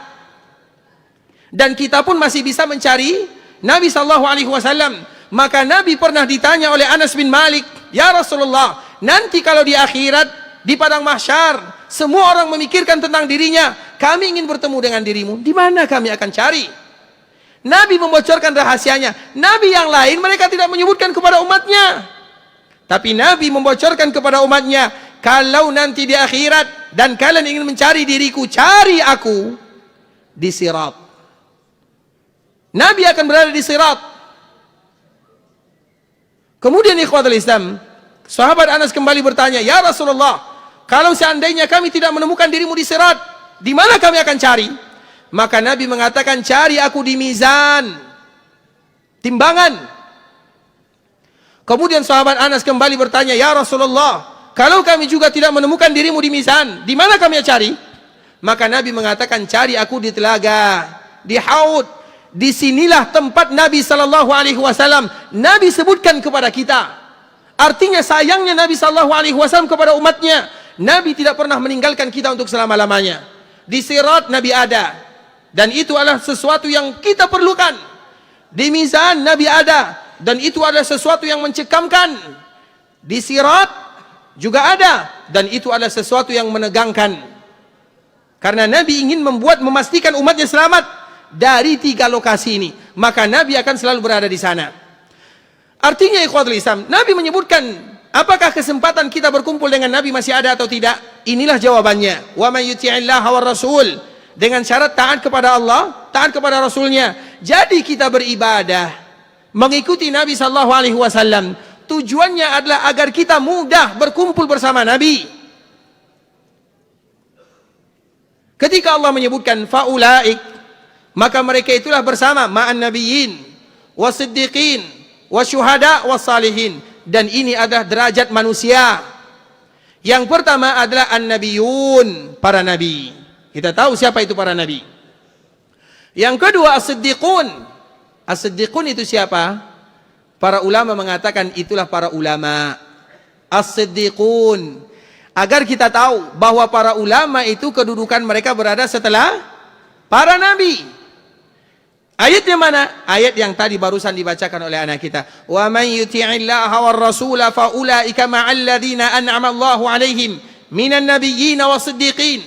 Dan kita pun masih bisa mencari Nabi sallallahu alaihi wasallam. Maka Nabi pernah ditanya oleh Anas bin Malik, "Ya Rasulullah, nanti kalau di akhirat di padang mahsyar, semua orang memikirkan tentang dirinya, kami ingin bertemu dengan dirimu, di mana kami akan cari?" Nabi membocorkan rahasianya. Nabi yang lain mereka tidak menyebutkan kepada umatnya. Tapi Nabi membocorkan kepada umatnya, kalau nanti di akhirat dan kalian ingin mencari diriku, cari aku di sirat. Nabi akan berada di sirat. Kemudian ikhwatul Islam, sahabat Anas kembali bertanya, "Ya Rasulullah, kalau seandainya kami tidak menemukan dirimu di sirat, di mana kami akan cari?" Maka Nabi mengatakan, cari aku di mizan, timbangan. Kemudian sahabat Anas kembali bertanya, "Ya Rasulullah, kalau kami juga tidak menemukan dirimu di mizan, di mana kami cari?" Maka Nabi mengatakan, cari aku di telaga, di haud. Disinilah tempat Nabi sallallahu alaihi wasallam. Nabi sebutkan kepada kita. Artinya sayangnya Nabi sallallahu alaihi wasallam kepada umatnya. Nabi tidak pernah meninggalkan kita untuk selama-lamanya. Di sirat Nabi ada. Dan itu adalah sesuatu yang kita perlukan. Di mizan Nabi ada. Dan itu adalah sesuatu yang mencekamkan. Di sirat juga ada. Dan itu adalah sesuatu yang menegangkan. Karena Nabi ingin memastikan umatnya selamat dari 3 lokasi ini. Maka Nabi akan selalu berada di sana. Artinya ikhwatul Islam, Nabi menyebutkan, apakah kesempatan kita berkumpul dengan Nabi masih ada atau tidak? Inilah jawabannya. Wa may yuti'illaha war rasul. Dengan syarat taat kepada Allah, taat kepada Rasulnya. Jadi kita beribadah, mengikuti Nabi SAW. Tujuannya adalah agar kita mudah berkumpul bersama Nabi. Ketika Allah menyebutkan faulaik, maka mereka itulah bersama ma'an nabiyyin, wasiddiqin, wasyuhada, wassalihin. Dan ini adalah derajat manusia. Yang pertama adalah an-nabiyun, para nabi. Kita tahu siapa itu para nabi. Yang kedua as-siddiqun. As-siddiqun itu siapa? Para ulama mengatakan itulah para ulama. As-siddiqun. Agar kita tahu bahwa para ulama itu kedudukan mereka berada setelah para nabi. Ayatnya mana? Ayat yang tadi barusan dibacakan oleh anak kita. Wa man yuti'illaha war rasula fa ulaika ma'al ladzina an'ama Allahu 'alaihim minan nabiyyin was-siddiqin.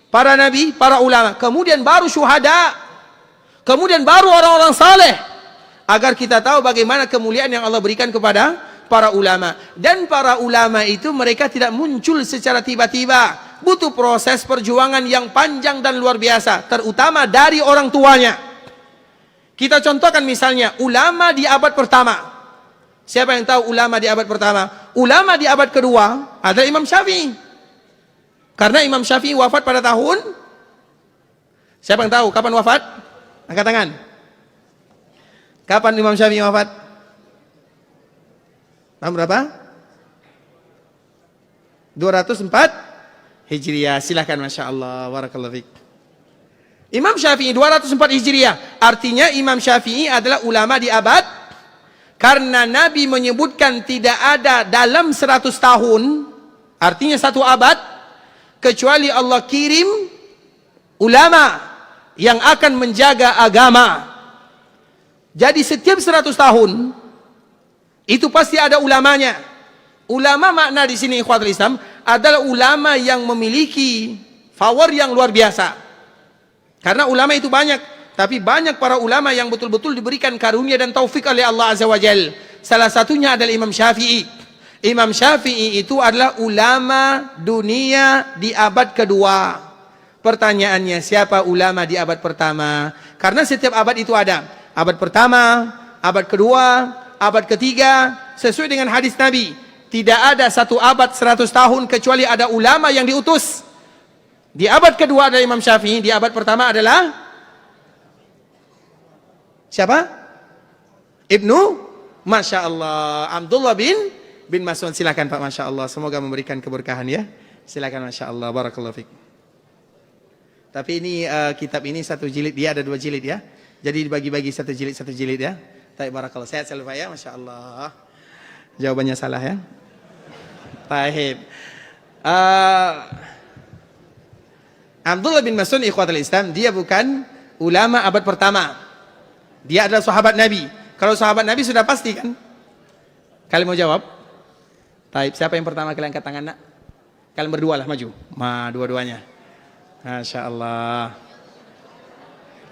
Para nabi, para ulama, kemudian baru syuhada, kemudian baru orang-orang saleh. Agar kita tahu bagaimana kemuliaan yang Allah berikan kepada para ulama. Dan para ulama itu mereka tidak muncul secara tiba-tiba. Butuh proses perjuangan yang panjang dan luar biasa, terutama dari orang tuanya. Kita contohkan misalnya ulama di abad pertama. Siapa yang tahu ulama di abad pertama? Ulama di abad kedua adalah Imam Syafi'i. Karena Imam Syafi'i wafat pada tahun, siapa yang tahu kapan wafat? Angkat tangan. Kapan Imam Syafi'i wafat? Tahun berapa? 204 Hijriah. Silahkan, Masya Allah. Barakallahu fiik. Imam Syafi'i 204 Hijriah. Artinya Imam Syafi'i adalah ulama di abad, karena Nabi menyebutkan tidak ada dalam 100 tahun, artinya 1 abad, kecuali Allah kirim ulama yang akan menjaga agama. Jadi setiap 100 tahun itu pasti ada ulamanya. Ulama makna di sini ikhwatul Islam adalah ulama yang memiliki power yang luar biasa. Karena ulama itu banyak, tapi banyak para ulama yang betul-betul diberikan karunia dan taufik oleh Allah Azza wa Jalla. Salah satunya adalah Imam Syafi'i. Imam Syafi'i itu adalah ulama dunia di abad kedua. Pertanyaannya, siapa ulama di abad pertama? Karena setiap abad itu ada. Abad pertama, abad kedua, abad ketiga. Sesuai dengan hadis Nabi, tidak ada 1 abad 100 tahun kecuali ada ulama yang diutus. Di abad kedua adalah Imam Syafi'i. Di abad pertama adalah siapa? Ibnu, Masya Allah, Abdullah bin Mas'ud. Silakan Pak, Masya Allah. Semoga memberikan keberkahan ya. Silakan, Masya Allah. Barakallahu fiik. Tapi ini kitab ini 1 jilid, dia ada 2 jilid ya. Jadi dibagi-bagi 1 jilid ya. Baik, barakallah. Sehat selalu Pak ya, Masya Allah. Jawabannya salah ya. Baik. Abdullah bin Mas'ud ikhwatul Islam, dia bukan ulama abad pertama. Dia adalah sahabat Nabi. Kalau sahabat Nabi sudah pasti kan? Kalian mau jawab? Baik, siapa yang pertama kalian angkat tangan nak? Kalian berdua lah maju. Dua-duanya. Masya Allah.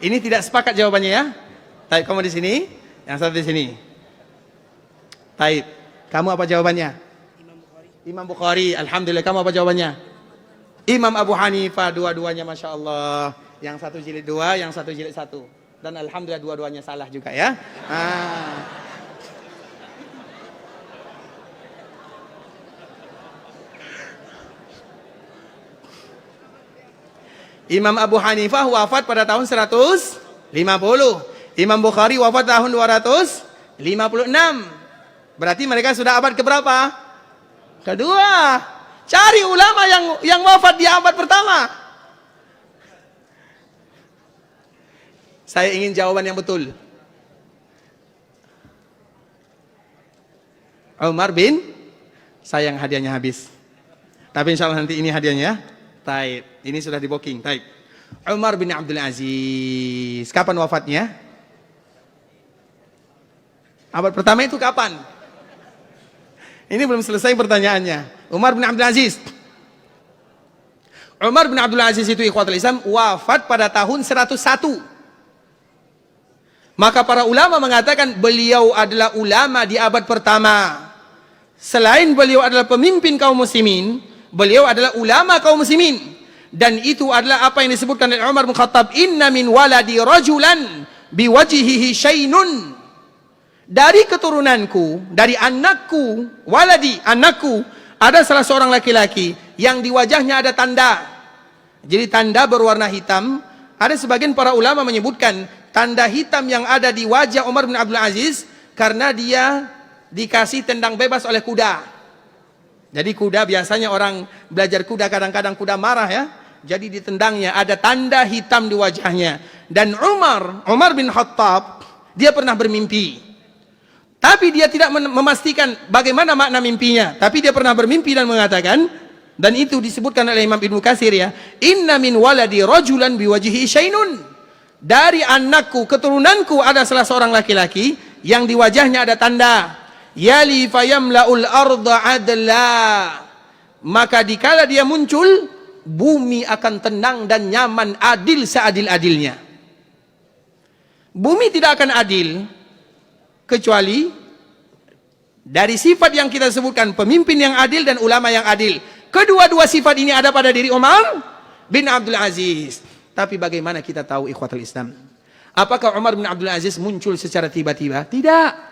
Ini tidak sepakat jawabannya ya. Baik, kamu di sini, yang satu di sini. Baik, kamu apa jawabannya? Imam Bukhari. Alhamdulillah, kamu apa jawabannya? Imam Abu Hanifah. Dua-duanya Masya Allah. Yang 1 jilid 2, yang 1 jilid 1. Dan alhamdulillah dua-duanya salah juga ya. Imam Abu Hanifah wafat pada tahun 150. Imam Bukhari wafat tahun 256. Berarti mereka sudah abad keberapa? Kedua. Cari ulama yang wafat di abad pertama. Saya ingin jawaban yang betul. Umar bin, sayang hadiahnya habis. Tapi insya Allah nanti ini hadiahnya ya. Taib, ini sudah di booking. Taib. Umar bin Abdul Aziz, kapan wafatnya? Abad pertama itu kapan? Ini belum selesai pertanyaannya. Umar bin Abdul Aziz. Umar bin Abdul Aziz itu ikhwatul Islam wafat pada tahun 101. Maka para ulama mengatakan beliau adalah ulama di abad pertama. Selain beliau adalah pemimpin kaum muslimin, beliau adalah ulama kaum muslimin. Dan itu adalah apa yang disebutkan oleh Umar bin Khattab, inna min waladi rajulan biwajhihi syainun. Dari keturunanku, dari anakku, waladi, anakku, ada salah seorang laki-laki yang di wajahnya ada tanda. Jadi tanda berwarna hitam. Ada sebagian para ulama menyebutkan tanda hitam yang ada di wajah Umar bin Abdul Aziz karena dia dikasih tendang bebas oleh kuda. Jadi kuda, biasanya orang belajar kuda, kadang-kadang kuda marah ya. Jadi ditendangnya, ada tanda hitam di wajahnya. Dan Umar bin Khattab, dia pernah bermimpi. Tapi dia tidak memastikan bagaimana makna mimpinya. Tapi dia pernah bermimpi dan mengatakan, dan itu disebutkan oleh Imam Ibnu Katsir ya, inna min waladi rajulan biwajhihi syainun. Dari anakku, keturunanku ada salah seorang laki-laki yang di wajahnya ada tanda. Yali fayamla'ul arda adla. Maka dikala dia muncul, bumi akan tenang dan nyaman, adil seadil-adilnya. Bumi tidak akan adil kecuali dari sifat yang kita sebutkan, pemimpin yang adil dan ulama yang adil. Kedua-dua sifat ini ada pada diri Umar bin Abdul Aziz. Tapi bagaimana kita tahu ikhwatul Islam? Apakah Umar bin Abdul Aziz muncul secara tiba-tiba? Tidak.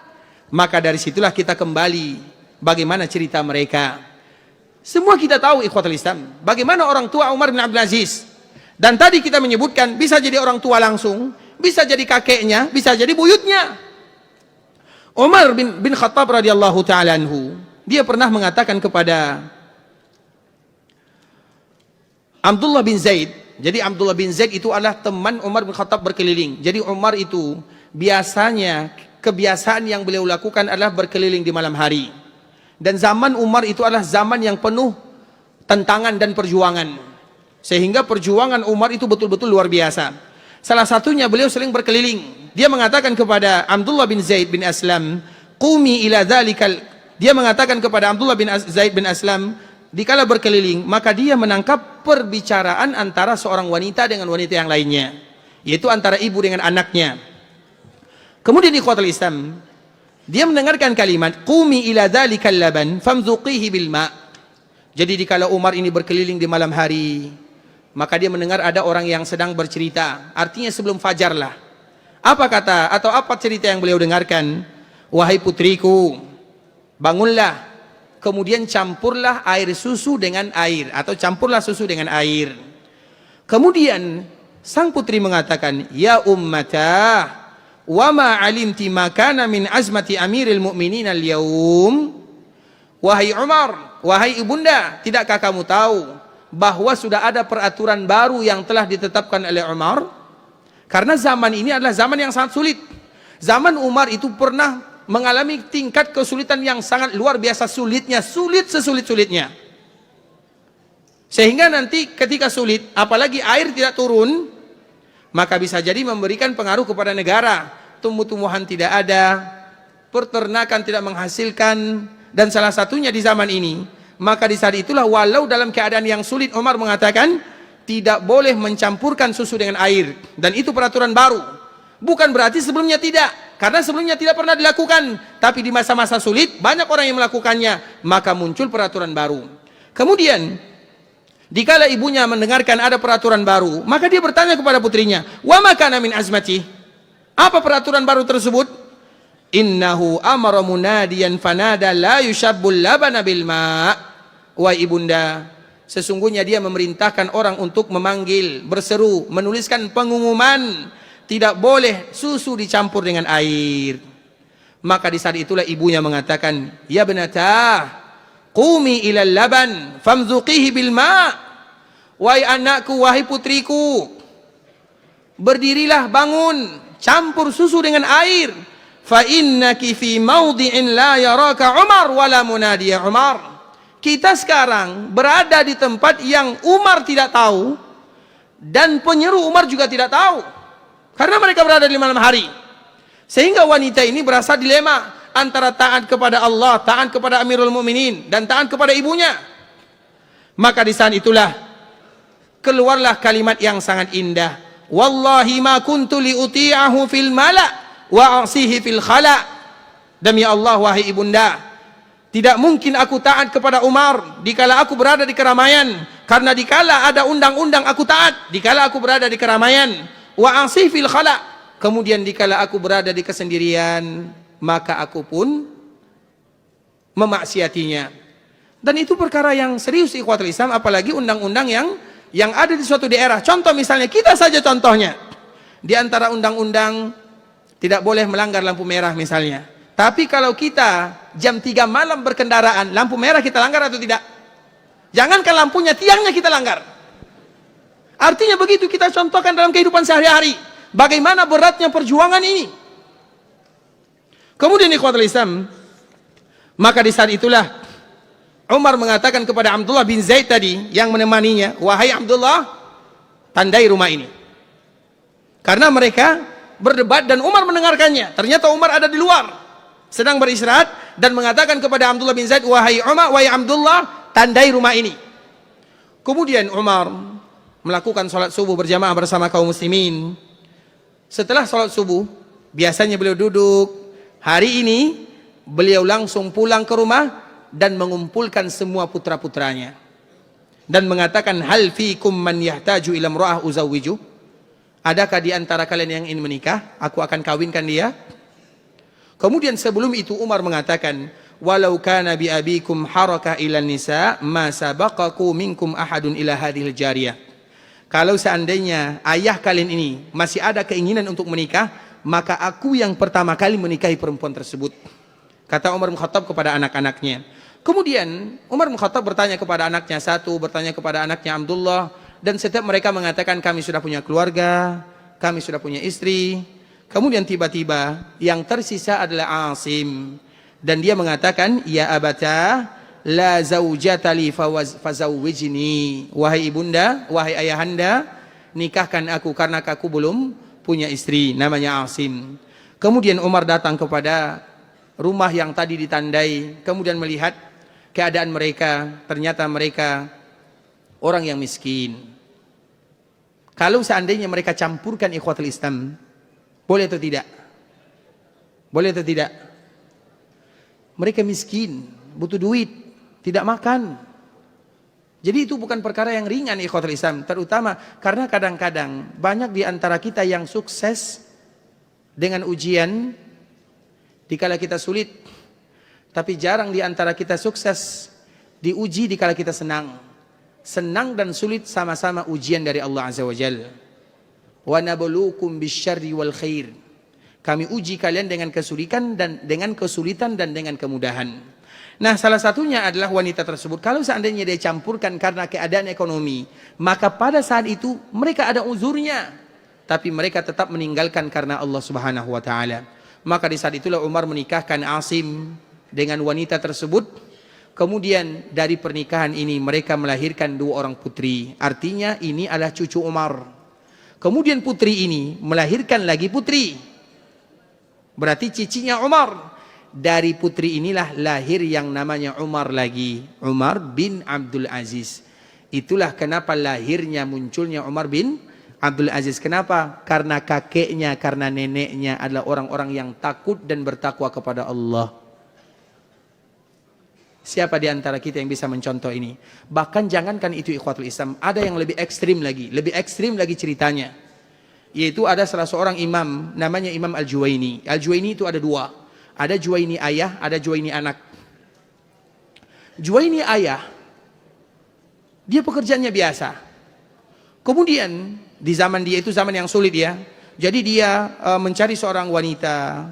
Maka dari situlah kita kembali bagaimana cerita mereka. Semua kita tahu ikhwatul Islam, bagaimana orang tua Umar bin Abdul Aziz. Dan tadi kita menyebutkan bisa jadi orang tua langsung, bisa jadi kakeknya, bisa jadi buyutnya. Umar bin Khattab radhiyallahu ta'ala anhu, dia pernah mengatakan kepada Abdullah bin Zaid. Jadi Abdullah bin Zaid itu adalah teman Umar bin Khattab berkeliling. Jadi Umar itu biasanya, kebiasaan yang beliau lakukan adalah berkeliling di malam hari. Dan zaman Umar itu adalah zaman yang penuh tantangan dan perjuangan. Sehingga perjuangan Umar itu betul-betul luar biasa. Salah satunya beliau sering berkeliling. Dia mengatakan kepada Abdullah bin Zaid bin Aslam, qumi ila dhalikal. Dia mengatakan kepada Abdullah bin Zaid bin Aslam, dikala berkeliling, maka dia menangkap perbicaraan antara seorang wanita dengan wanita yang lainnya, yaitu antara ibu dengan anaknya. Kemudian di ikhwatul Islam, dia mendengarkan kalimat qumi ila dhalikal laban famzuqihi bil ma'. Jadi dikala Umar ini berkeliling di malam hari, maka dia mendengar ada orang yang sedang bercerita. Artinya sebelum fajar lah. Apa kata atau apa cerita yang beliau dengarkan? Wahai putriku, bangunlah, kemudian campurlah air susu dengan air, atau campurlah susu dengan air. Kemudian sang putri mengatakan, ya ummata, wa ma alimti ma kana min azmati amiril mu'minin al-yawm. Wahai Umar, wahai ibunda, tidakkah kamu tahu bahwa sudah ada peraturan baru yang telah ditetapkan oleh Umar? Karena zaman ini adalah zaman yang sangat sulit. Zaman Umar itu pernah mengalami tingkat kesulitan yang sangat luar biasa sulitnya, sulit sesulit-sulitnya. Sehingga nanti ketika sulit, apalagi air tidak turun, maka bisa jadi memberikan pengaruh kepada negara. Tumbuh-tumbuhan tidak ada, peternakan tidak menghasilkan, dan salah satunya di zaman ini. Maka di saat itulah, walau dalam keadaan yang sulit, Umar mengatakan tidak boleh mencampurkan susu dengan air. Dan itu peraturan baru. Bukan berarti sebelumnya tidak, karena sebelumnya tidak pernah dilakukan. Tapi di masa-masa sulit banyak orang yang melakukannya, maka muncul peraturan baru. Kemudian dikala ibunya mendengarkan ada peraturan baru, maka dia bertanya kepada putrinya, wa ma kana min azmati? Apa peraturan baru tersebut? Innahu amara munadiyan fanada la yushabbul labana bil ma'. Wahai ibunda, sesungguhnya dia memerintahkan orang untuk memanggil, berseru, menuliskan pengumuman, tidak boleh susu dicampur dengan air. Maka di saat itulah ibunya mengatakan, ya benata, qumi ilal laban famzuqihi bil ma'. Wahai anakku, wahai putriku, berdirilah, bangun, campur susu dengan air. Fa innaki fi mawdi'in la yaraka Umar wala munadiya Umar. Kita sekarang berada di tempat yang Umar tidak tahu dan penyeru Umar juga tidak tahu, karena mereka berada di malam hari. Sehingga wanita ini berasa dilema antara taat kepada Allah, taat kepada Amirul Mukminin, dan taat kepada ibunya. Maka di saat itulah keluarlah kalimat yang sangat indah. Wallahi ma kuntu liuti'ahu fil mala' wa asihi fil khala'. Demi Allah wahai ibunda, tidak mungkin aku taat kepada Umar dikala aku berada di keramaian, karena dikala ada undang-undang aku taat, dikala aku berada di keramaian. Wa asihi fil khala', kemudian dikala aku berada di kesendirian, maka aku pun memaksiatinya. Dan itu perkara yang serius ikhwatul Islam, apalagi undang-undang yang ada di suatu daerah. Contoh misalnya, kita saja contohnya. Di antara undang-undang tidak boleh melanggar lampu merah misalnya. Tapi kalau kita jam 3 malam berkendaraan, lampu merah kita langgar atau tidak? Jangankan lampunya, tiangnya kita langgar. Artinya begitu kita contohkan dalam kehidupan sehari-hari. Bagaimana beratnya perjuangan ini. Kemudian ikhwatul Islam, maka di saat itulah Umar mengatakan kepada Abdullah bin Zaid tadi yang menemaninya, wahai Abdullah, tandai rumah ini. Karena mereka berdebat dan Umar mendengarkannya. Ternyata Umar ada di luar, sedang beristirahat, dan mengatakan kepada Abdullah bin Zaid, wahai Umar, wahai Abdullah, tandai rumah ini. Kemudian Umar melakukan sholat subuh berjamaah bersama kaum muslimin. Setelah sholat subuh, biasanya beliau duduk. Hari ini beliau langsung pulang ke rumah dan mengumpulkan semua putra-putranya dan mengatakan, hal fikum man yahtaju ila imra'ah uzawwiju? Adakah di antara kalian yang ingin menikah? Aku akan kawinkan dia. Kemudian sebelum itu Umar mengatakan, walau kana bi abikum harakah ila nisa ma sabaqaku minkum ahadun ila hadhil jariyah. Kalau seandainya ayah kalian ini masih ada keinginan untuk menikah, maka aku yang pertama kali menikahi perempuan tersebut. Kata Umar bin Khattab kepada anak-anaknya. Kemudian Umar bin Khattab bertanya kepada anaknya satu, bertanya kepada anaknya Abdullah, dan setiap mereka mengatakan, kami sudah punya keluarga, kami sudah punya istri. Kemudian tiba-tiba yang tersisa adalah Asim, dan dia mengatakan, ya abata la zaujata li fazawwijni. Wahai ibunda, wahai ayahanda, nikahkan aku karena aku belum punya istri. Namanya Asim. Kemudian Umar datang kepada rumah yang tadi ditandai, kemudian melihat keadaan mereka. Ternyata mereka orang yang miskin. Kalau seandainya mereka campurkan ikhwatul Islam, boleh atau tidak? Boleh atau tidak? Mereka miskin, butuh duit, tidak makan. Jadi itu bukan perkara yang ringan ikhwatul Islam, terutama karena kadang-kadang banyak di antara kita yang sukses dengan ujian dikala kita sulit, tapi jarang di antara kita sukses diuji dikala kita senang. Senang dan sulit sama-sama ujian dari Allah Azza wa Jalla. Wa nabluukum bisyarri wal khair. Kami uji kalian dengan kesulitan dan dengan kemudahan. Nah, salah satunya adalah wanita tersebut. Kalau seandainya dia campurkan karena keadaan ekonomi, maka pada saat itu mereka ada uzurnya, tapi mereka tetap meninggalkan karena Allah Subhanahu wa taala. Maka di saat itulah Umar menikahkan Asim dengan wanita tersebut. Kemudian dari pernikahan ini mereka melahirkan 2 orang putri. Artinya ini adalah cucu Umar. Kemudian putri ini melahirkan lagi putri. Berarti cicinya Umar. Dari putri inilah lahir yang namanya Umar lagi. Umar bin Abdul Aziz. Itulah kenapa lahirnya munculnya Umar bin Abdul Aziz. Kenapa? Karena kakeknya, karena neneknya adalah orang-orang yang takut dan bertakwa kepada Allah. Siapa di antara kita yang bisa mencontoh ini? Bahkan jangankan itu ikhwatul Islam, ada yang lebih ekstrim lagi ceritanya. Yaitu ada salah seorang imam, namanya Imam Al-Juwaini. Al-Juwaini itu ada 2. Ada Juwaini ayah, ada Juwaini anak. Juwaini ayah, dia pekerjaannya biasa. Kemudian di zaman dia itu zaman yang sulit ya. Jadi dia mencari seorang wanita.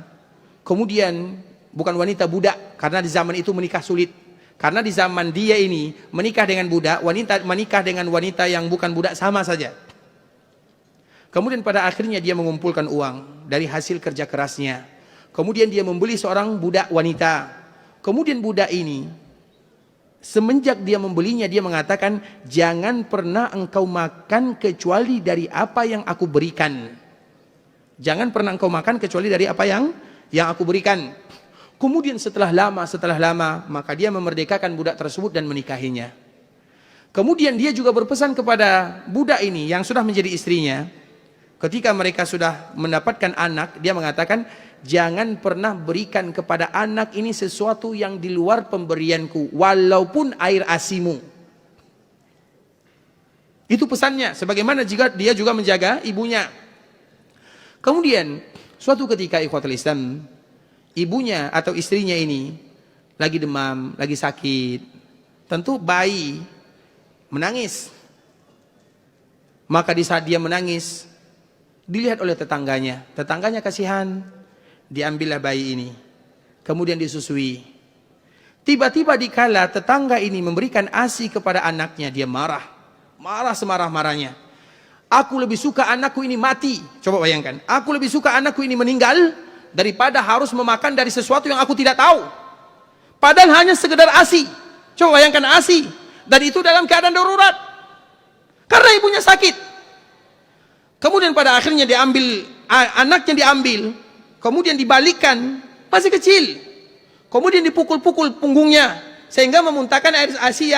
Kemudian bukan wanita, budak, karena di zaman itu menikah sulit. Karena di zaman dia ini menikah dengan budak, wanita menikah dengan wanita yang bukan budak sama saja. Kemudian pada akhirnya dia mengumpulkan uang dari hasil kerja kerasnya. Kemudian dia membeli seorang budak wanita. Kemudian budak ini semenjak dia membelinya, dia mengatakan, jangan pernah engkau makan kecuali dari apa yang aku berikan. Jangan pernah engkau makan kecuali dari apa yang aku berikan. Kemudian setelah lama, maka dia memerdekakan budak tersebut dan menikahinya. Kemudian dia juga berpesan kepada budak ini yang sudah menjadi istrinya. Ketika mereka sudah mendapatkan anak, dia mengatakan, jangan pernah berikan kepada anak ini sesuatu yang di luar pemberianku, walaupun air asimu. Itu pesannya, sebagaimana jika dia juga menjaga ibunya. Kemudian, suatu ketika ikhwatul Islam, ibunya atau istrinya ini lagi demam, lagi sakit. Tentu bayi menangis. Maka di saat dia menangis, dilihat oleh tetangganya. Tetangganya kasihan, diambillah bayi ini. Kemudian disusui. Tiba-tiba dikala tetangga ini memberikan ASI kepada anaknya, dia marah. Marah semarah-marahnya. Aku lebih suka anakku ini mati. Coba bayangkan. Aku lebih suka anakku ini meninggal daripada harus memakan dari sesuatu yang aku tidak tahu. Padahal hanya sekedar ASI. Coba bayangkan ASI. Dan itu dalam keadaan darurat. Karena ibunya sakit. Kemudian pada akhirnya diambil, anaknya diambil. Kemudian dibalikkan. Masih kecil. Kemudian dipukul-pukul punggungnya. Sehingga memuntahkan air ASI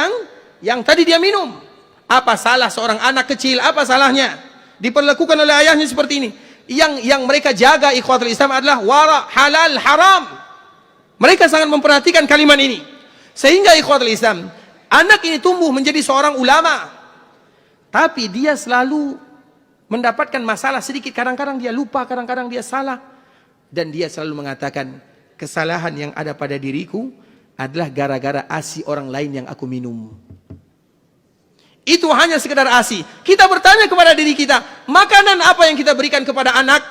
yang tadi dia minum. Apa salah seorang anak kecil? Apa salahnya? Diperlakukan oleh ayahnya seperti ini. Yang mereka jaga ikhwatul Islam adalah wara, halal, haram. Mereka sangat memperhatikan kalimat ini. Sehingga ikhwatul Islam, anak ini tumbuh menjadi seorang ulama. Tapi dia selalu mendapatkan masalah sedikit. Kadang-kadang dia lupa, kadang-kadang dia salah. Dan dia selalu mengatakan, kesalahan yang ada pada diriku adalah gara-gara ASI orang lain yang aku minum. Itu hanya sekedar ASI. Kita bertanya kepada diri kita, makanan apa yang kita berikan kepada anak?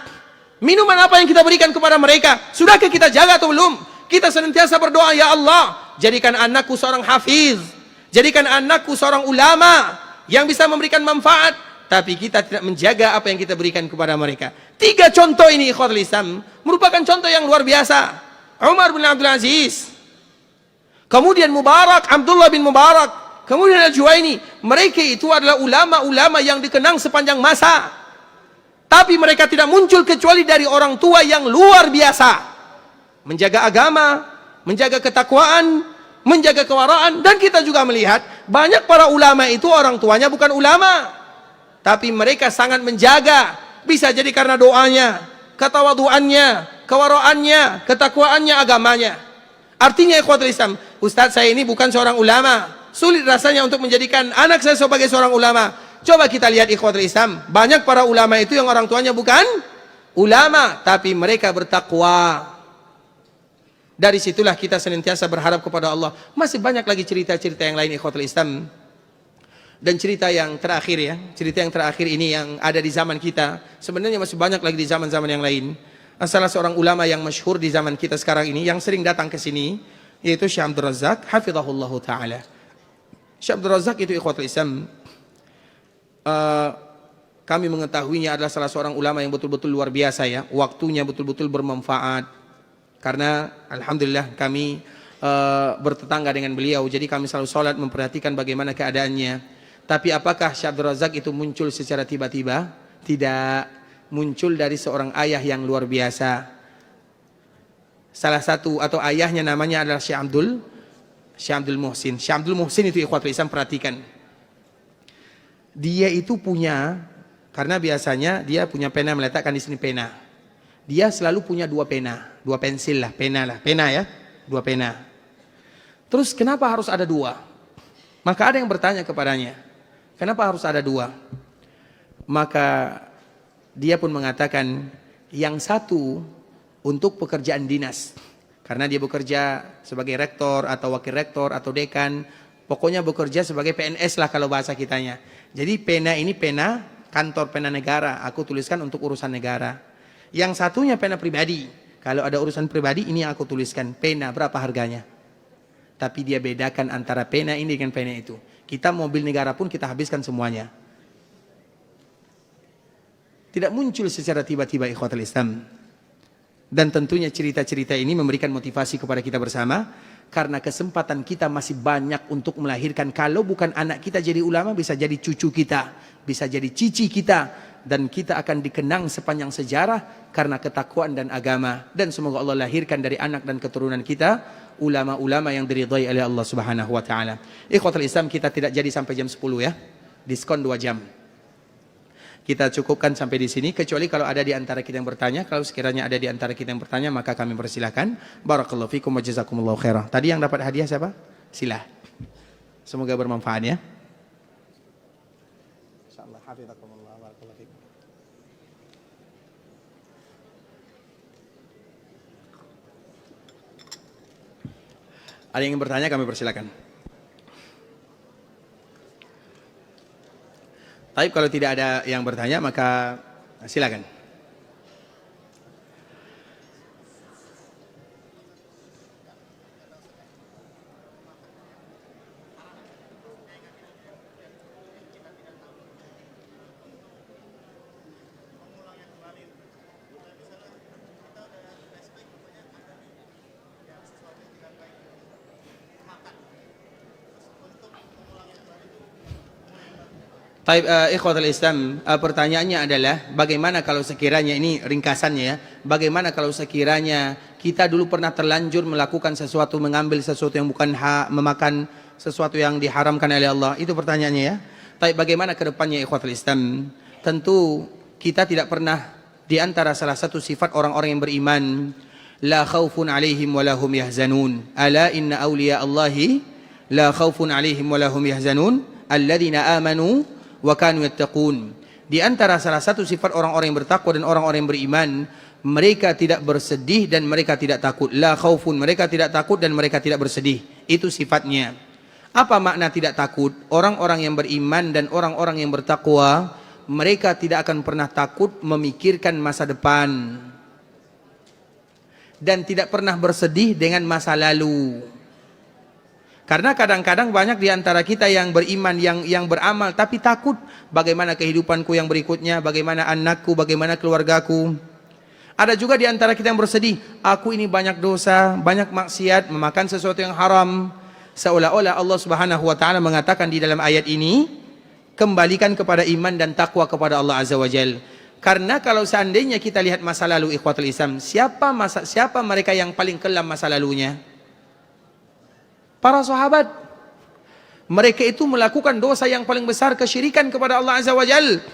Minuman apa yang kita berikan kepada mereka? Sudahkah kita jaga atau belum? Kita senantiasa berdoa, ya Allah, jadikan anakku seorang hafiz. Jadikan anakku seorang ulama yang bisa memberikan manfaat. Tapi kita tidak menjaga apa yang kita berikan kepada mereka. 3 contoh ini ikhwatul Islam merupakan contoh yang luar biasa. Umar bin Abdul Aziz. Kemudian Mubarak, Abdullah bin Mubarak. Kemudian Al-Juwaini, mereka itu adalah ulama-ulama yang dikenang sepanjang masa. Tapi mereka tidak muncul kecuali dari orang tua yang luar biasa. Menjaga agama, menjaga ketakwaan, menjaga kewaraan. Dan kita juga melihat, banyak para ulama itu orang tuanya bukan ulama. Tapi mereka sangat menjaga. Bisa jadi karena doanya, ketawaduannya, kewaraannya, ketakwaannya, agamanya. Artinya ikhwatul Islam, Ustaz saya ini bukan seorang ulama. Sulit rasanya untuk menjadikan anak saya sebagai seorang ulama. Coba kita lihat ikhwatul Islam. Banyak para ulama itu yang orang tuanya bukan ulama. Tapi mereka bertakwa. Dari situlah kita senantiasa berharap kepada Allah. Masih banyak lagi cerita-cerita yang lain ikhwatul Islam. Dan cerita yang terakhir ya. Cerita yang terakhir ini yang ada di zaman kita. Sebenarnya masih banyak lagi di zaman-zaman yang lain. Salah seorang ulama yang masyhur di zaman kita sekarang ini. Yang sering datang ke sini. Yaitu Syekh Abdul Razak. Hafizahullahu ta'ala. Syekh Abdul Razak itu ikhwatul Islam, kami mengetahuinya adalah salah seorang ulama yang betul-betul luar biasa ya. Waktunya betul-betul bermanfaat. Karena alhamdulillah kami bertetangga dengan beliau. Jadi kami selalu sholat memperhatikan bagaimana keadaannya. Tapi apakah Syekh Abdul Razak itu muncul secara tiba-tiba? Tidak. Muncul dari seorang ayah yang luar biasa. Salah satu atau ayahnya namanya adalah Syekh Abdul Muhsin. Syekh Abdul Muhsin itu ikhwatul Islam perhatikan. Dia itu punya, karena biasanya dia punya pena, meletakkan di sini pena. Dia selalu punya 2 pena, 2 pensil lah, pena ya, 2 pena. Terus kenapa harus ada 2? Maka ada yang bertanya kepadanya, kenapa harus ada 2? Maka dia pun mengatakan, yang satu untuk pekerjaan dinas. Karena dia bekerja sebagai rektor atau wakil rektor atau dekan. Pokoknya bekerja sebagai PNS lah kalau bahasa kitanya. Jadi pena ini pena kantor, pena negara. Aku tuliskan untuk urusan negara. Yang satunya pena pribadi. Kalau ada urusan pribadi ini yang aku tuliskan. Pena berapa harganya. Tapi dia bedakan antara pena ini dengan pena itu. Kita mobil negara pun kita habiskan semuanya. Tidak muncul secara tiba-tiba ikhwatul Islam. Dan tentunya cerita-cerita ini memberikan motivasi kepada kita bersama. Karena kesempatan kita masih banyak untuk melahirkan. Kalau bukan anak kita jadi ulama, bisa jadi cucu kita. Bisa jadi cici kita. dan kita akan dikenang sepanjang sejarah karena ketakwaan dan agama. Dan semoga Allah lahirkan dari anak dan keturunan kita ulama-ulama yang diridhai oleh Allah Subhanahu wa taala. Ikhwatul Islam, kita tidak jadi sampai jam 10 ya. Diskon 2 jam. Kita cukupkan sampai di sini, kecuali kalau ada di antara kita yang bertanya. Kalau sekiranya ada di antara kita yang bertanya, maka kami persilahkan. Barakallahu fikum wa jazakumullahu khairah. Tadi yang dapat hadiah siapa? Sila. Semoga bermanfaat ya. Insyaallah hafizakumullah barakallahu fikum. Ada yang ingin bertanya, kami persilakan. Tapi kalau tidak ada yang bertanya, maka silakan. Taib, ikhwatul Islam, pertanyaannya adalah bagaimana kalau sekiranya, ini ringkasannya ya, bagaimana kalau sekiranya kita dulu pernah terlanjur melakukan sesuatu, mengambil sesuatu yang bukan hak, memakan sesuatu yang diharamkan oleh Allah. Itu pertanyaannya ya. Taib, bagaimana ke depannya ikhwatul Islam? Tentu kita tidak pernah, di antara salah satu sifat orang-orang yang beriman, la khaufun alaihim wa lahum yahzanun. Ala inna awliya Allahi la khaufun alaihim wa lahum yahzanun alladzina amanu wa kanu yattaqun. Di antara salah satu sifat orang-orang yang bertakwa dan orang-orang yang beriman, mereka tidak bersedih dan mereka tidak takut. La khaufun, mereka tidak takut dan mereka tidak bersedih. Itu sifatnya. Apa makna tidak takut? Orang-orang yang beriman dan orang-orang yang bertakwa, mereka tidak akan pernah takut memikirkan masa depan dan tidak pernah bersedih dengan masa lalu. Karena kadang-kadang banyak di antara kita yang beriman, yang beramal, tapi takut bagaimana kehidupanku yang berikutnya, bagaimana anakku, bagaimana keluargaku. Ada juga di antara kita yang bersedih, aku ini banyak dosa, banyak maksiat, memakan sesuatu yang haram. Seolah-olah Allah Subhanahu wa taala mengatakan di dalam ayat ini, kembalikan kepada iman dan takwa kepada Allah Azza wa Jalla. Karena kalau seandainya kita lihat masa lalu ikhwatul Islam, siapa mereka yang paling kelam masa lalunya? Para sahabat. Mereka itu melakukan dosa yang paling besar, kesyirikan kepada Allah Azza wa Jalla.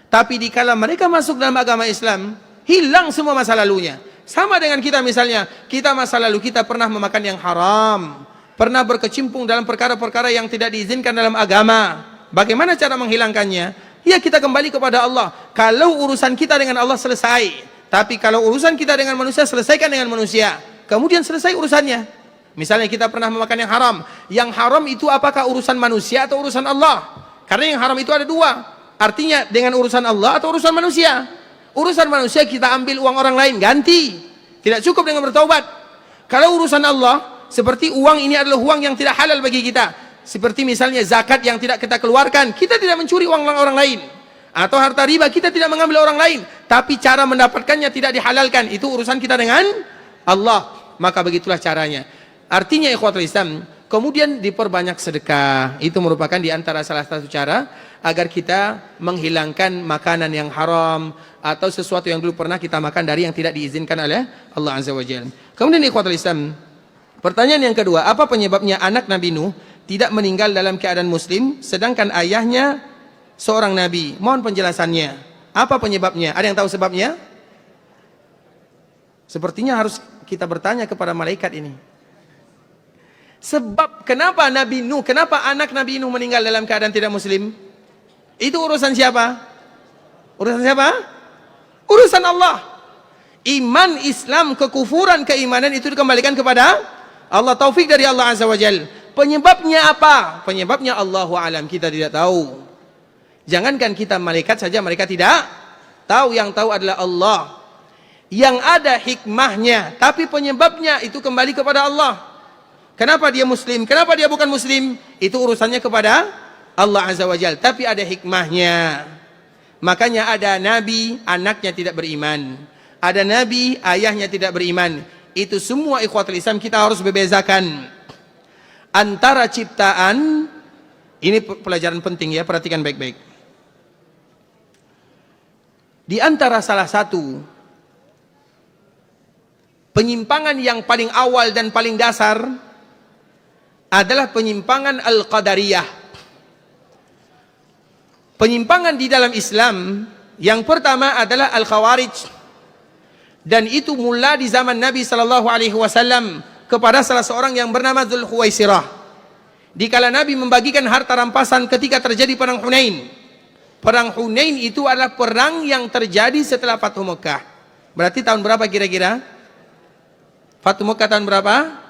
Tapi dikala mereka masuk dalam agama Islam, hilang semua masa lalunya. Sama dengan kita misalnya, kita masa lalu kita pernah memakan yang haram, pernah berkecimpung dalam perkara-perkara yang tidak diizinkan dalam agama. Bagaimana cara menghilangkannya? Ya, kita kembali kepada Allah. Kalau urusan kita dengan Allah selesai, tapi kalau urusan kita dengan manusia, selesaikan dengan manusia. Kemudian selesai urusannya. Misalnya kita pernah memakan yang haram. Yang haram itu apakah urusan manusia atau urusan Allah? Karena yang haram itu ada dua. Artinya dengan urusan Allah atau urusan manusia. Urusan manusia kita ambil uang orang lain, ganti. Tidak cukup dengan bertaubat. Kalau urusan Allah, seperti uang ini adalah uang yang tidak halal bagi kita. Seperti misalnya zakat yang tidak kita keluarkan. Kita tidak mencuri uang orang lain. Atau harta riba, kita tidak mengambil orang lain. Tapi cara mendapatkannya tidak dihalalkan. Itu urusan kita dengan Allah. Maka begitulah caranya. Artinya ikhwatul Islam, kemudian diperbanyak sedekah. Itu merupakan di antara salah satu cara agar kita menghilangkan makanan yang haram atau sesuatu yang dulu pernah kita makan dari yang tidak diizinkan oleh Allah Azza wa Jalla. Kemudian ikhwatul Islam, pertanyaan yang kedua, apa penyebabnya anak Nabi Nuh tidak meninggal dalam keadaan muslim sedangkan ayahnya seorang nabi? Mohon penjelasannya. Apa penyebabnya? Ada yang tahu sebabnya? Sepertinya harus kita bertanya kepada malaikat ini. Sebab kenapa Nabi Nuh, kenapa anak Nabi Nuh meninggal dalam keadaan tidak muslim? Itu urusan siapa? Urusan siapa? Urusan Allah. Iman, Islam, kekufuran, keimanan itu dikembalikan kepada Allah. Taufik dari Allah Azza wa Jalla. Penyebabnya apa? Penyebabnya Allahu alam, kita tidak tahu. Jangankan kita malaikat saja mereka tidak tahu. Yang tahu adalah Allah. Yang ada hikmahnya, tapi penyebabnya itu kembali kepada Allah. Kenapa dia muslim? Kenapa dia bukan muslim? Itu urusannya kepada Allah Azza wa Jalla. Tapi ada hikmahnya. Makanya ada nabi, anaknya tidak beriman. Ada nabi, ayahnya tidak beriman. Itu semua ikhwatul Islam kita harus bebezakan. Antara ciptaan, ini pelajaran penting ya, perhatikan baik-baik. Di antara salah satu penyimpangan yang paling awal dan paling dasar adalah penyimpangan Al-Qadariyah. Penyimpangan di dalam Islam yang pertama adalah Al-Khawarij. Dan itu mula di zaman Nabi SAW kepada salah seorang yang bernama Dzul Khuwaisirah. Dikala Nabi membagikan harta rampasan ketika terjadi perang Hunain. Perang Hunain itu adalah perang yang terjadi setelah Fathu Mekah. Berarti tahun berapa kira-kira? Fathu Mekah tahun berapa?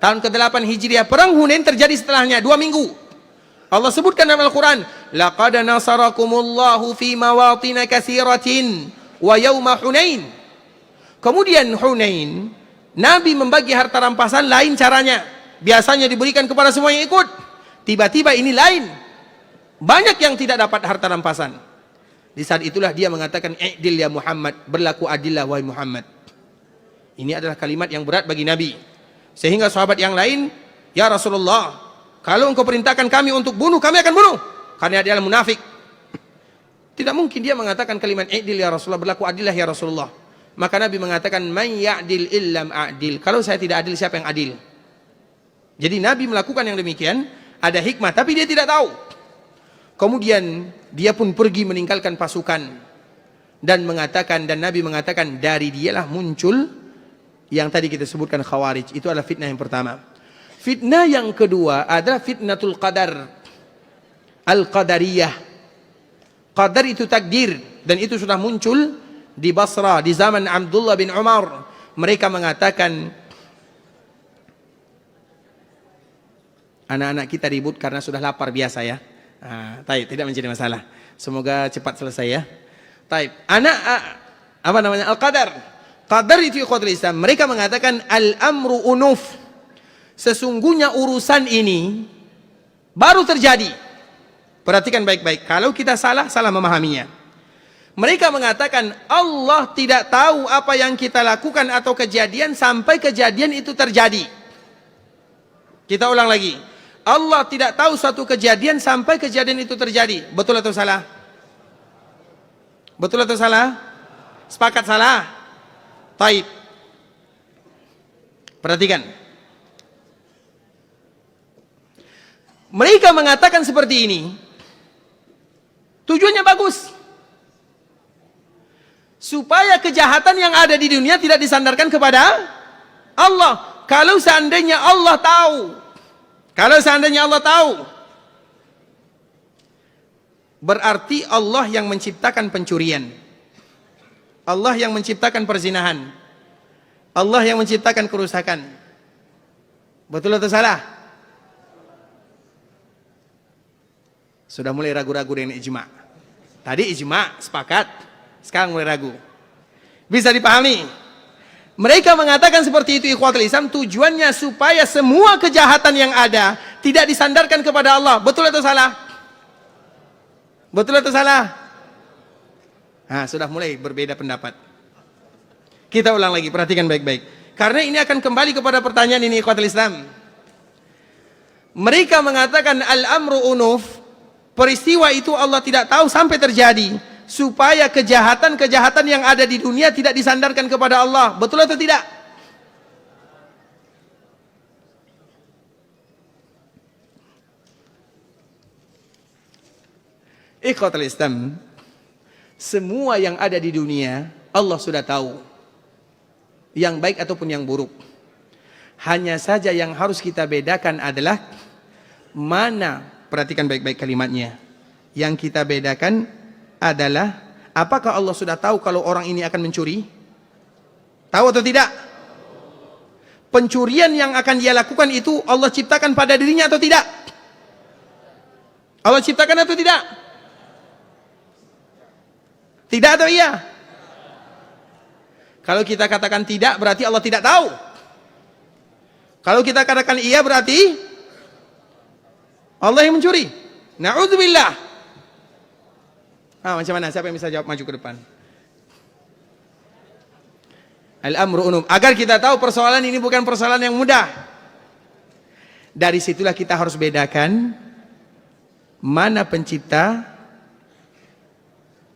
Tahun ke-8 Hijriah. Perang Hunain terjadi setelahnya 2 minggu. Allah sebutkan dalam Al-Quran, laqad nasarakumullahu fi mawatin katsiratin wa yauma Hunain. Kemudian Hunain, Nabi membagi harta rampasan lain caranya. Biasanya diberikan kepada semua yang ikut. Tiba-tiba ini lain. Banyak yang tidak dapat harta rampasan. Di saat itulah dia mengatakan, "I'dil ya Muhammad, berlaku adillah wahai Muhammad." Ini adalah kalimat yang berat bagi Nabi. Sehingga sahabat yang lain, "Ya Rasulullah, kalau engkau perintahkan kami untuk bunuh, kami akan bunuh." Karena dia adalah munafik. Tidak mungkin dia mengatakan kalimat i'dil ya Rasulullah, berlaku adillah ya Rasulullah. Maka Nabi mengatakan, "Man ya'dil illam a'dil." Kalau saya tidak adil, siapa yang adil? Jadi Nabi melakukan yang demikian, ada hikmah, tapi dia tidak tahu. Kemudian dia pun pergi meninggalkan pasukan dan Nabi mengatakan dari dialah muncul yang tadi kita sebutkan Khawarij. Itu adalah fitnah yang pertama. Fitnah yang kedua adalah fitnatul qadar, Al-Qadariyah. Qadar itu takdir, dan itu sudah muncul di Basra di zaman Abdullah bin Umar. Mereka mengatakan, anak-anak kita ribut karena sudah lapar biasa ya. Tidak menjadi masalah. Semoga cepat selesai ya. Al-Qadar. Qadar itu ikhwatul Islam. Mereka mengatakan al-amru unuf. Sesungguhnya urusan ini baru terjadi. Perhatikan baik-baik. Kalau kita salah memahaminya. Mereka mengatakan Allah tidak tahu apa yang kita lakukan atau kejadian sampai kejadian itu terjadi. Kita ulang lagi. Allah tidak tahu suatu kejadian sampai kejadian itu terjadi. Betul atau salah? Betul atau salah? Sepakat salah? Taib. Perhatikan. Mereka mengatakan seperti ini. Tujuannya bagus. Supaya kejahatan yang ada di dunia tidak disandarkan kepada Allah. Kalau seandainya Allah tahu, berarti Allah yang menciptakan pencurian, Allah yang menciptakan perzinahan, Allah yang menciptakan kerusakan. Betul atau salah? Sudah mulai ragu-ragu dengan ijma. Tadi ijma, sepakat. Sekarang mulai ragu. Bisa dipahami? Mereka mengatakan seperti itu ikhwatul Islam, tujuannya supaya semua kejahatan yang ada tidak disandarkan kepada Allah. Betul atau salah? Betul atau salah? Sudah mulai berbeda pendapat. Kita ulang lagi, perhatikan baik-baik. Karena ini akan kembali kepada pertanyaan ini ikhwatul Islam. Mereka mengatakan al-amru unuf, peristiwa itu Allah tidak tahu sampai terjadi. Supaya kejahatan-kejahatan yang ada di dunia tidak disandarkan kepada Allah. Betul atau tidak? Ikhwatul Islam, semua yang ada di dunia Allah sudah tahu, yang baik ataupun yang buruk. Hanya saja yang harus kita bedakan adalah mana, perhatikan baik-baik kalimatnya. Yang kita bedakan adalah apakah Allah sudah tahu kalau orang ini akan mencuri? Tahu atau tidak? Pencurian yang akan dia lakukan itu Allah ciptakan pada dirinya atau tidak? Allah ciptakan atau tidak? Tidak atau iya? Kalau kita katakan tidak, berarti Allah tidak tahu. Kalau kita katakan iya, berarti Allah yang mencuri. Na'udzubillah. Macam mana? Siapa yang bisa jawab, maju ke depan? Al-amru unum. Agar kita tahu persoalan ini bukan persoalan yang mudah. Dari situlah kita harus bedakan mana pencipta,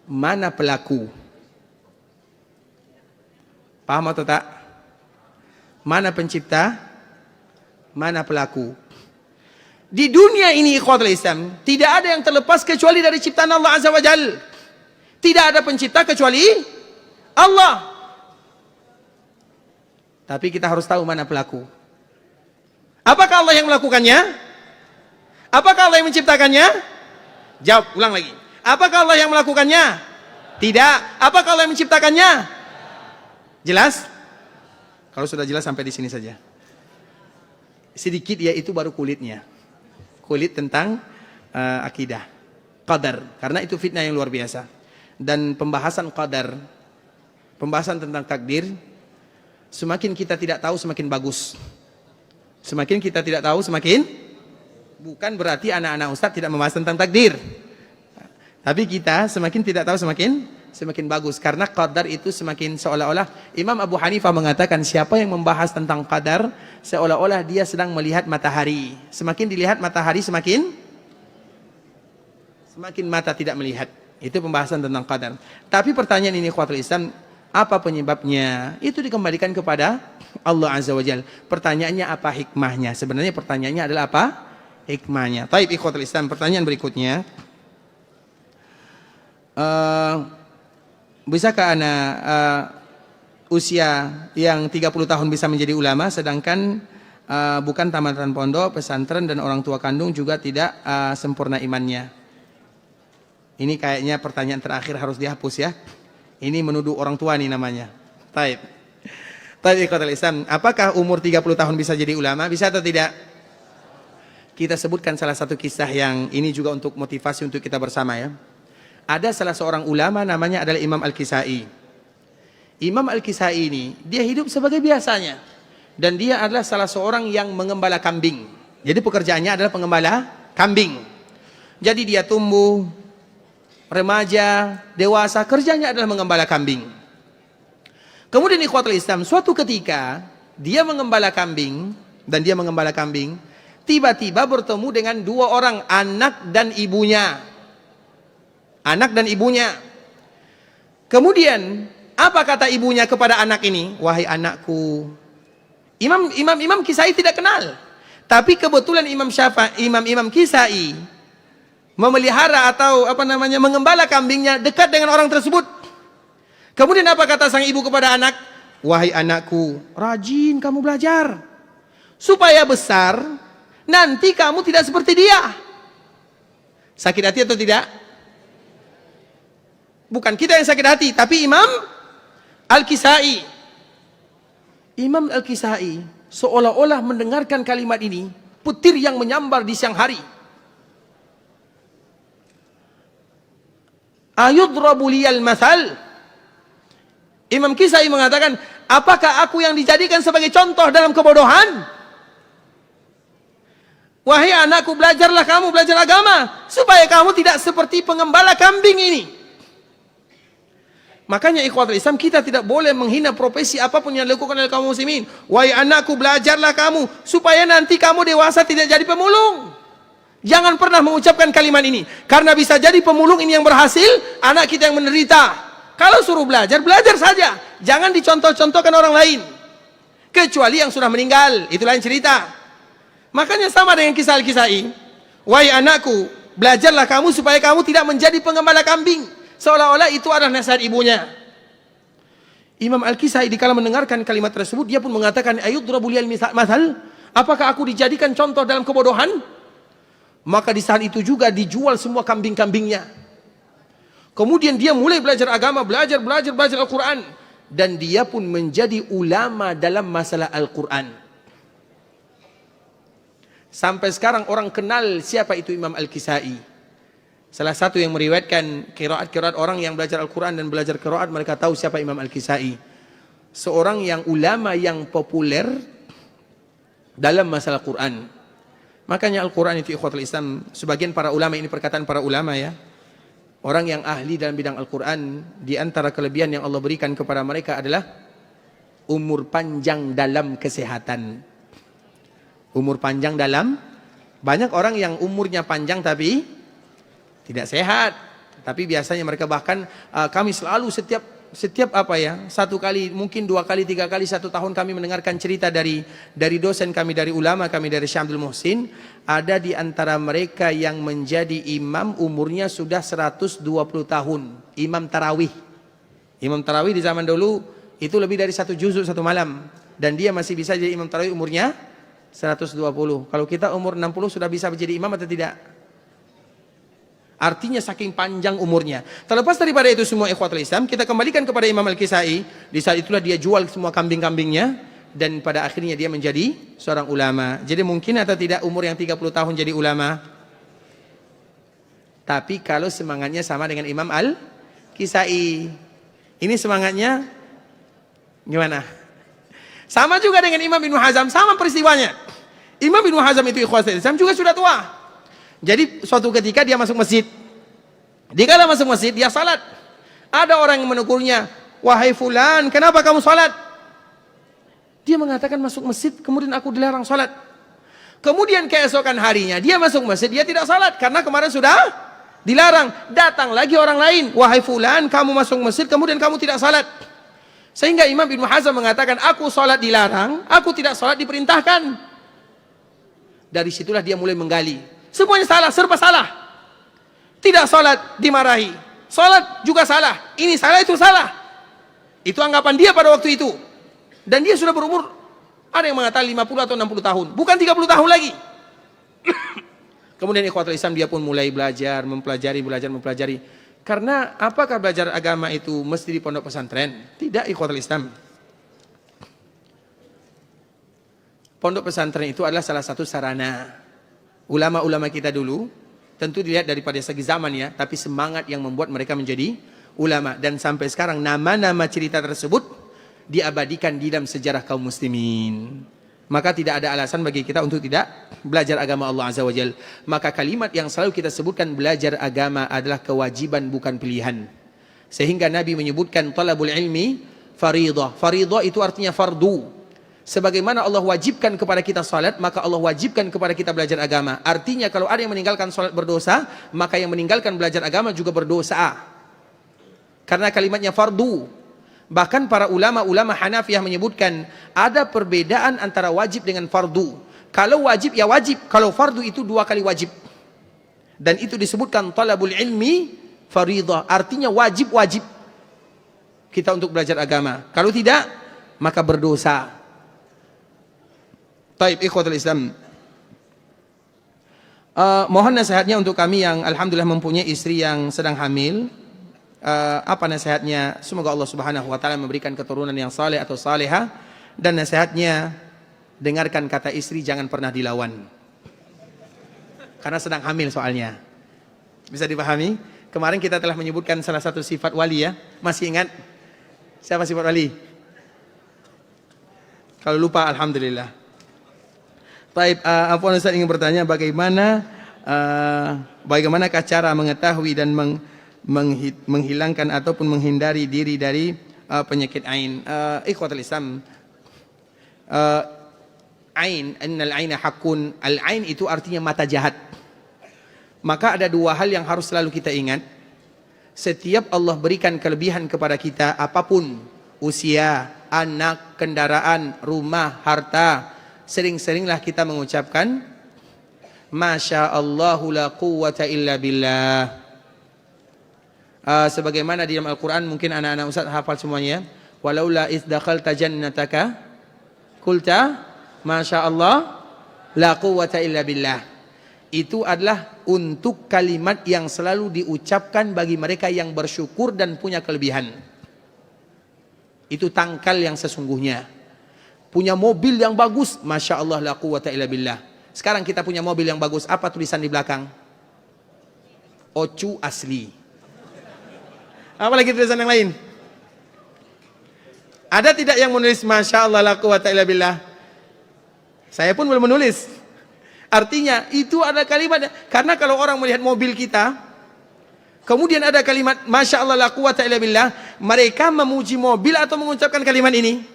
mana pelaku? Paham atau tak? Mana pencipta? Mana pelaku? Di dunia ini ikhwatul Islam, tidak ada yang terlepas kecuali dari ciptaan Allah Azza wa Jal. Tidak ada pencipta kecuali Allah. Tapi kita harus tahu mana pelaku. Apakah Allah yang melakukannya? Apakah Allah yang menciptakannya? Jawab, ulang lagi. Apakah Allah yang melakukannya? Tidak. Apakah Allah yang menciptakannya? Jelas? Kalau sudah jelas sampai di sini saja. Sedikit ya, itu baru kulitnya. Kulit tentang akidah, qadar. Karena itu fitnah yang luar biasa. Dan pembahasan qadar, pembahasan tentang takdir, semakin kita tidak tahu semakin bagus. Semakin kita tidak tahu semakin, bukan berarti anak-anak ustadz tidak membahas tentang takdir. Tapi kita semakin tidak tahu semakin bagus. Karena qadar itu semakin seolah-olah, Imam Abu Hanifah mengatakan siapa yang membahas tentang qadar, seolah-olah dia sedang melihat matahari. Semakin dilihat matahari semakin mata tidak melihat. Itu pembahasan tentang qadar. Tapi pertanyaan ini ikhwatul Islam, apa penyebabnya? Itu dikembalikan kepada Allah Azza wa Jalla. Pertanyaannya apa hikmahnya? Sebenarnya pertanyaannya adalah apa hikmahnya? Taib ikhwatul Islam, pertanyaan berikutnya. Bisakah anak usia yang 30 tahun bisa menjadi ulama, sedangkan bukan tamatan pondok, pesantren, dan orang tua kandung juga tidak sempurna imannya? Ini kayaknya pertanyaan terakhir harus dihapus ya. Ini menuduh orang tua nih namanya. Taib ikhwatul Islam, apakah umur 30 tahun bisa jadi ulama? Bisa atau tidak? Kita sebutkan salah satu kisah yang ini juga untuk motivasi untuk kita bersama ya. Ada salah seorang ulama namanya adalah Imam Al-Kisai. Imam Al-Kisai ini dia hidup sebagai biasanya, dan dia adalah salah seorang yang mengembala kambing. Jadi pekerjaannya adalah pengembala kambing. Jadi dia tumbuh remaja, dewasa, kerjanya adalah mengembala kambing. Kemudian ikhwatul Islam, suatu ketika dia mengembala kambing, tiba-tiba bertemu dengan dua orang, anak dan ibunya. Kemudian apa kata ibunya kepada anak ini? Wahai anakku. Imam Kisai tidak kenal. Tapi kebetulan Imam Kisai memelihara atau mengembala kambingnya dekat dengan orang tersebut. Kemudian apa kata sang ibu kepada anak? Wahai anakku, rajin kamu belajar supaya besar nanti kamu tidak seperti dia. Sakit hati atau tidak? Bukan kita yang sakit hati, tapi Imam Al-Kisai. Imam Al-Kisai seolah-olah mendengarkan kalimat ini, petir yang menyambar di siang hari. Ayudrabu liyal mathal. Imam Kisai mengatakan, apakah aku yang dijadikan sebagai contoh dalam kebodohan? Wahai anakku, belajarlah kamu, belajar agama supaya kamu tidak seperti pengembala kambing ini. Makanya ikhwatul Islam, kita tidak boleh menghina profesi apapun yang dilakukan oleh kaum muslimin. Wahai anakku, belajarlah kamu supaya nanti kamu dewasa tidak jadi pemulung. Jangan pernah mengucapkan kalimat ini, karena bisa jadi pemulung ini yang berhasil, anak kita yang menderita. Kalau suruh belajar, belajar saja. Jangan dicontoh-contohkan orang lain. Kecuali yang sudah meninggal, itu lain cerita. Makanya sama dengan kisah Al-Kisai. Wahai anakku, belajarlah kamu supaya kamu tidak menjadi pengembala kambing. Seolah-olah itu adalah nasihat ibunya. Imam Al-Kisai dikala mendengarkan kalimat tersebut, dia pun mengatakan, ayudrabu liyal mathal, apakah aku dijadikan contoh dalam kebodohan? Maka di saat itu juga dijual semua kambing-kambingnya. Kemudian dia mulai belajar agama, belajar Al-Quran. Dan dia pun menjadi ulama dalam masalah Al-Quran. Sampai sekarang orang kenal siapa itu Imam Al-Kisai. Salah satu yang meriwayatkan qiraat orang yang belajar Al-Quran dan belajar qiraat, mereka tahu siapa Imam Al-Kisai. Seorang yang ulama yang populer dalam masalah Quran. Makanya Al-Quran itu ikhwatul Islam, sebagian para ulama, ini perkataan para ulama ya, orang yang ahli dalam bidang Al-Quran, di antara kelebihan yang Allah berikan kepada mereka adalah umur panjang dalam kesehatan. Umur panjang dalam, banyak orang yang umurnya panjang tapi tidak sehat. Tapi biasanya mereka bahkan kami selalu setiap apa ya, 1 kali, mungkin 2 kali, 3 kali 1 tahun kami mendengarkan cerita dari dosen kami, dari ulama kami, dari Syekh Abdul Muhsin. Ada di antara mereka yang menjadi imam umurnya sudah 120 tahun, imam tarawih. Imam tarawih di zaman dulu itu lebih dari 1 juzuk 1 malam, dan dia masih bisa jadi imam tarawih umurnya 120. Kalau kita umur 60 sudah bisa menjadi imam atau tidak? Artinya saking panjang umurnya. Terlepas daripada itu semua ikhwatul Islam, kita kembalikan kepada Imam Al-Kisai. Di saat itulah dia jual semua kambing-kambingnya, dan pada akhirnya dia menjadi seorang ulama. Jadi mungkin atau tidak umur yang 30 tahun jadi ulama? Tapi kalau semangatnya sama dengan Imam Al-Kisai, ini semangatnya gimana? Sama juga dengan Imam Ibnu Hazm, sama peristiwanya. Imam Ibnu Hazm itu ikhwatul Islam juga sudah tua. Jadi suatu ketika dia masuk masjid. Dikala masuk masjid dia salat. Ada orang yang menegurnya, "Wahai fulan, kenapa kamu salat?" Dia mengatakan masuk masjid, kemudian aku dilarang salat. Kemudian keesokan harinya dia masuk masjid, dia tidak salat karena kemarin sudah dilarang. Datang lagi orang lain, "Wahai fulan, kamu masuk masjid kemudian kamu tidak salat." Sehingga Imam Ibnu Hazm mengatakan, "Aku salat dilarang, aku tidak salat diperintahkan." Dari situlah dia mulai menggali. Semuanya salah, serba salah. Tidak salat dimarahi, salat juga salah. Ini salah, itu salah. Itu anggapan dia pada waktu itu. Dan dia sudah berumur, ada yang mengatakan 50 atau 60 tahun, bukan 30 tahun lagi. Kemudian ikhwatul Islam dia pun mulai belajar, mempelajari. Karena apakah belajar agama itu mesti di pondok pesantren? Tidak, ikhwatul Islam. Pondok pesantren itu adalah salah satu sarana. Ulama-ulama kita dulu tentu dilihat daripada segi zaman ya, tapi semangat yang membuat mereka menjadi ulama, dan sampai sekarang nama-nama cerita tersebut diabadikan di dalam sejarah kaum muslimin. Maka tidak ada alasan bagi kita untuk tidak belajar agama Allah Azza wa Jalla. Maka kalimat yang selalu kita sebutkan, belajar agama adalah kewajiban bukan pilihan. Sehingga Nabi menyebutkan talabul ilmi faridah. Faridah itu artinya fardu. Sebagaimana Allah wajibkan kepada kita salat, maka Allah wajibkan kepada kita belajar agama. Artinya kalau ada yang meninggalkan salat berdosa, maka yang meninggalkan belajar agama juga berdosa. Karena kalimatnya fardu. Bahkan para ulama-ulama Hanafiyah menyebutkan ada perbedaan antara wajib dengan fardu. Kalau wajib ya wajib, kalau fardu itu 2 kali wajib. Dan itu disebutkan talabul ilmi faridah, artinya wajib-wajib kita untuk belajar agama. Kalau tidak, maka berdosa. Taib ikhwatul Islam. Mohon nasihatnya untuk kami yang alhamdulillah mempunyai istri yang sedang hamil. Apa nasihatnya? Semoga Allah Subhanahu wa taala memberikan keturunan yang saleh atau saleha, dan nasihatnya dengarkan kata istri, jangan pernah dilawan. Karena sedang hamil soalnya. Bisa dipahami? Kemarin kita telah menyebutkan salah satu sifat wali ya. Masih ingat? Siapa sifat wali? Kalau lupa alhamdulillah. Taib, apa Ustaz ingin bertanya, bagaimanakah cara mengetahui dan menghilangkan ataupun menghindari diri dari penyakit ain? Ikhwatul Islam, ain, innal aina haqqun. Al-ain itu artinya mata jahat. Maka ada 2 hal yang harus selalu kita ingat. Setiap Allah berikan kelebihan kepada kita, apapun, usia, anak, kendaraan, rumah, harta, sering-seringlah kita mengucapkan Masya Allahu la quwwata illa billah. Sebagaimana di dalam Al-Quran, mungkin anak-anak Ustaz hafal semuanya. Walaula idh dakhalta jannataka qulta Masya Allah la quwwata illa billah. Itu adalah untuk kalimat yang selalu diucapkan bagi mereka yang bersyukur dan punya kelebihan. Itu tangkal yang sesungguhnya. Punya mobil yang bagus, Masya Allah la quwwata illa billah. Sekarang kita punya mobil yang bagus, apa tulisan di belakang? Ocu asli. Apalagi tulisan yang lain? Ada tidak yang menulis Masya Allah la quwwata illa billah? Saya pun belum menulis. Artinya itu ada kalimat. Karena kalau orang melihat mobil kita, kemudian ada kalimat Masya Allah la quwwata illa billah, mereka memuji mobil atau mengucapkan kalimat ini?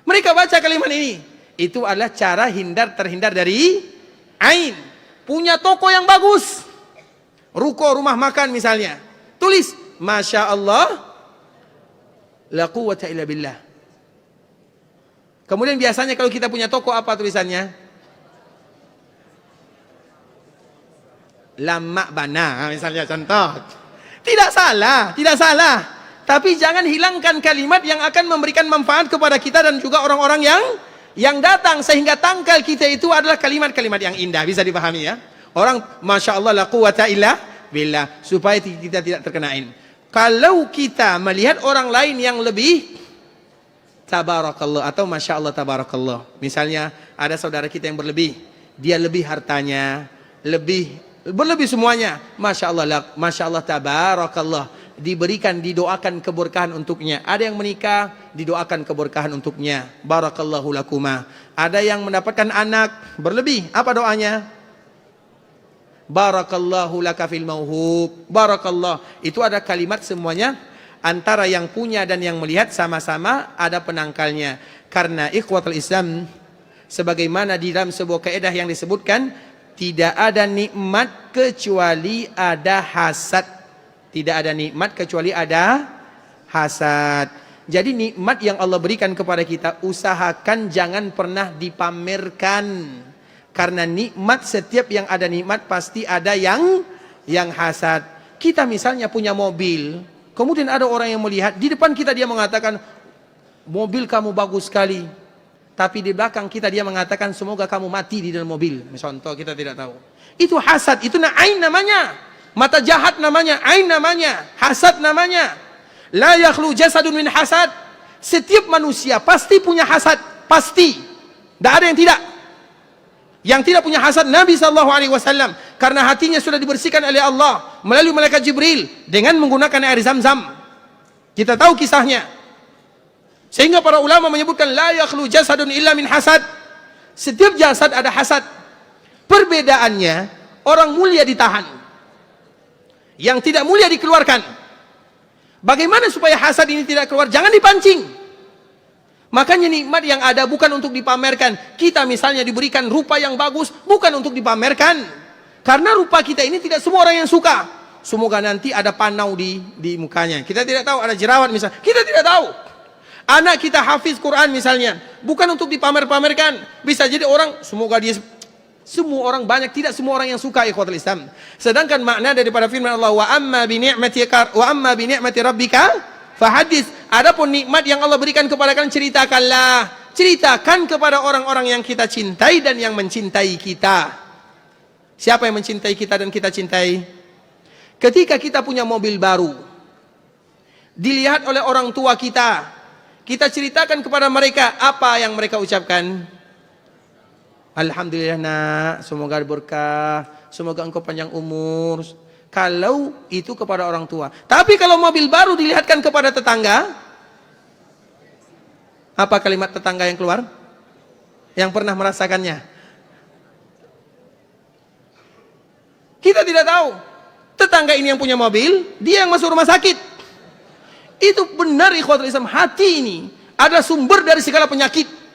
Mereka baca kalimat ini. Itu adalah cara terhindar dari ain. Punya toko yang bagus, ruko rumah makan misalnya, tulis Masya Allah, la quwwata illa billah. Kemudian biasanya kalau kita punya toko, apa tulisannya? Lama bana misalnya, contoh. Tidak salah, tidak salah. Tapi jangan hilangkan kalimat yang akan memberikan manfaat kepada kita dan juga orang-orang yang datang, sehingga tangkal kita itu adalah kalimat-kalimat yang indah. Bisa dipahami ya? Orang Masya Allah la quwwata illa billah, supaya kita tidak terkenain. Kalau kita melihat orang lain yang lebih tabarakallah atau Masya Allah tabarakallah, misalnya ada saudara kita yang berlebih, dia lebih hartanya, berlebih semuanya, Masya Allah tabarakallah, diberikan, didoakan keberkahan untuknya. Ada yang menikah, didoakan keberkahan untuknya, barakallahu lakuma. Ada yang mendapatkan anak berlebih, apa doanya? Barakallahu laka fil mauhub, barakallah. Itu ada kalimat semuanya, antara yang punya dan yang melihat sama-sama ada penangkalnya. Karena ikhwatul Islam, sebagaimana di dalam sebuah kaidah yang disebutkan, tidak ada nikmat kecuali ada hasad. Tidak ada nikmat kecuali ada hasad. Jadi nikmat yang Allah berikan kepada kita, usahakan jangan pernah dipamerkan. Karena nikmat, setiap yang ada nikmat pasti ada yang hasad. Kita misalnya punya mobil, kemudian ada orang yang melihat, di depan kita dia mengatakan, mobil kamu bagus sekali. Tapi di belakang kita dia mengatakan, semoga kamu mati di dalam mobil. Contoh, kita tidak tahu. Itu hasad, itu ain namanya. Mata jahat namanya, ain namanya, hasad namanya. La yakhlu jasadun min hasad. Setiap manusia pasti punya hasad, pasti. Tidak ada yang tidak. Yang tidak punya hasad Nabi SAW, karena hatinya sudah dibersihkan oleh Allah melalui malaikat Jibril dengan menggunakan air Zam-Zam. Kita tahu kisahnya. Sehingga para ulama menyebutkan la yakhlu jasadun illa min hasad. Setiap jasad ada hasad. Perbedaannya, orang mulia ditahan, yang tidak mulia dikeluarkan. Bagaimana supaya hasad ini tidak keluar? Jangan dipancing. Makanya nikmat yang ada bukan untuk dipamerkan. Kita misalnya diberikan rupa yang bagus, bukan untuk dipamerkan. Karena rupa kita ini tidak semua orang yang suka. Semoga nanti ada panau di mukanya. Kita tidak tahu, ada jerawat misalnya. Kita tidak tahu. Anak kita hafiz Quran misalnya, bukan untuk dipamer-pamerkan. Bisa jadi orang, semoga dia, semua orang banyak, tidak semua orang yang suka ikhwatul Islam. Sedangkan makna daripada firman Allah, wa amma bi ni'mati rabbika fahadis. Adapun nikmat yang Allah berikan kepada kalian, ceritakanlah. Ceritakan kepada orang-orang yang kita cintai dan yang mencintai kita. Siapa yang mencintai kita dan kita cintai? Ketika kita punya mobil baru, dilihat oleh orang tua kita, kita ceritakan kepada mereka, apa yang mereka ucapkan? Alhamdulillah nak, semoga berkah, semoga engkau panjang umur. Kalau itu kepada orang tua. Tapi kalau mobil baru dilihatkan kepada tetangga, apa kalimat tetangga yang keluar? Yang pernah merasakannya? Kita tidak tahu. Tetangga ini yang punya mobil, dia yang masuk rumah sakit. Itu benar ikhwatul Islam, hati ini adalah sumber dari segala penyakit.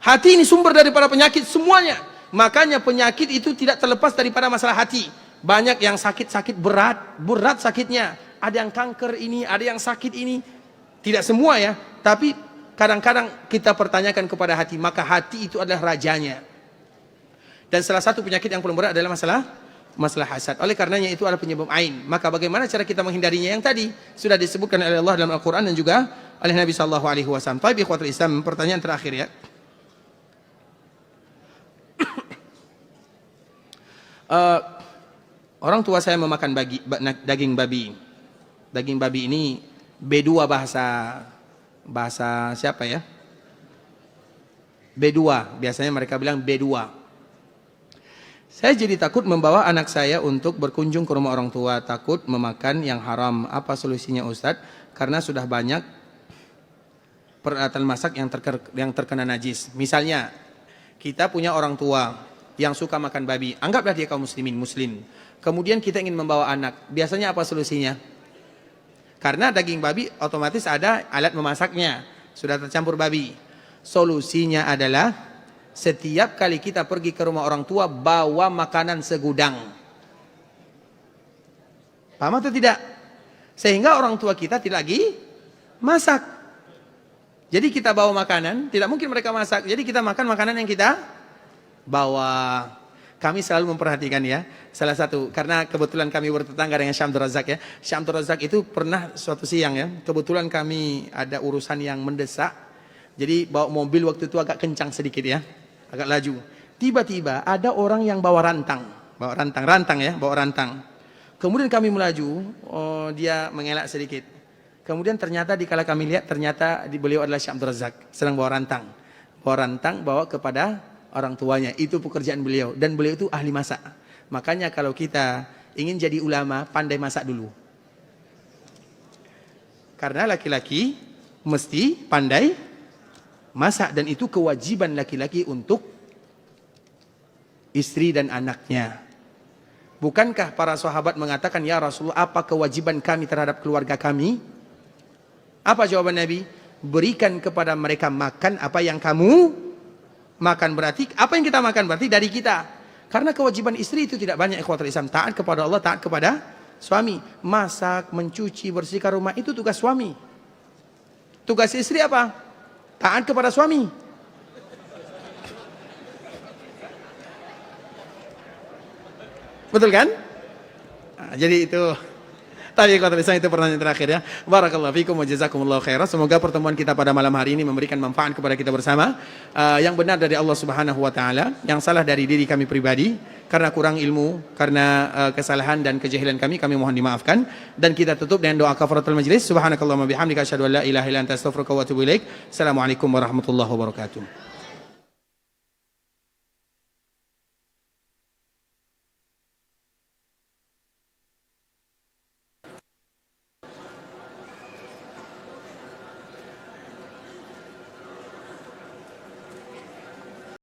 Hati ini sumber daripada penyakit semuanya. Makanya penyakit itu tidak terlepas daripada masalah hati. Banyak yang sakit berat sakitnya. Ada yang kanker ini, ada yang sakit ini. Tidak semua ya, tapi kadang-kadang kita pertanyakan kepada hati. Maka hati itu adalah rajanya. Dan salah satu penyakit yang paling berat adalah masalah hasad. Oleh karenanya itu adalah penyebab ain. Maka bagaimana cara kita menghindarinya? Yang tadi sudah disebutkan oleh Allah dalam Al-Quran dan juga oleh Nabi SAW. Baik ikhwatul Islam, pertanyaan terakhir ya. Orang tua saya memakan daging babi. Daging babi ini B2 bahasa siapa ya? B2, biasanya mereka bilang B2. Saya jadi takut membawa anak saya untuk berkunjung ke rumah orang tua, takut memakan yang haram. Apa solusinya Ustadz? Karena sudah banyak peralatan masak yang terkena najis. Misalnya, kita punya orang tua yang suka makan babi, anggaplah dia kaum muslim. Kemudian kita ingin membawa anak, biasanya apa solusinya? Karena daging babi otomatis ada alat memasaknya, sudah tercampur babi. Solusinya adalah setiap kali kita pergi ke rumah orang tua, bawa makanan segudang. Paham atau tidak? Sehingga orang tua kita tidak lagi masak. Jadi kita bawa makanan, tidak mungkin mereka masak. Jadi kita makan makanan yang kita bawa. Kami selalu memperhatikan ya. Salah satu, karena kebetulan kami bertetangga dengan Syekh Abdul Razak ya. Syekh Abdul Razak itu pernah suatu siang ya. Kebetulan kami ada urusan yang mendesak. Jadi bawa mobil waktu itu agak kencang sedikit ya. Agak laju. Tiba-tiba ada orang yang bawa rantang. Bawa rantang ya, bawa rantang. Kemudian kami melaju, dia mengelak sedikit. Kemudian ternyata dikala kami lihat, ternyata beliau adalah Syekh Abdul Razak. Sedang bawa rantang. Bawa rantang, bawa kepada orang tuanya. Itu pekerjaan beliau. Dan beliau itu ahli masak. Makanya kalau kita ingin jadi ulama, pandai masak dulu. Karena laki-laki mesti pandai masak. Dan itu kewajiban laki-laki untuk istri dan anaknya. Bukankah para sahabat mengatakan, ya Rasulullah, apa kewajiban kami terhadap keluarga kami? Apa jawaban Nabi? Berikan kepada mereka makan apa yang kamu makan. Berarti apa yang kita makan berarti dari kita. Karena kewajiban istri itu tidak banyak, ikhwatul Islam. Taat kepada Allah, taat kepada suami. Masak, mencuci, bersihkan rumah itu tugas suami. Tugas istri apa? Taat kepada suami. Betul kan? Nah, jadi itu. Tapi ikhwatul Islam, itu pertanyaan terakhir ya. Barakallahu fikum wa jazakumullahu khairan. Semoga pertemuan kita pada malam hari ini memberikan manfaat kepada kita bersama. Yang benar dari Allah Subhanahu wa taala, yang salah dari diri kami pribadi karena kurang ilmu, karena kesalahan dan kejahilan kami mohon dimaafkan. Dan kita tutup dengan doa kafaratul majlis. Subhanakallahumma bihamdika asyhadu an la ilaha illa anta astaghfiruka wa atubu ilaik. Assalamualaikum warahmatullahi wabarakatuh.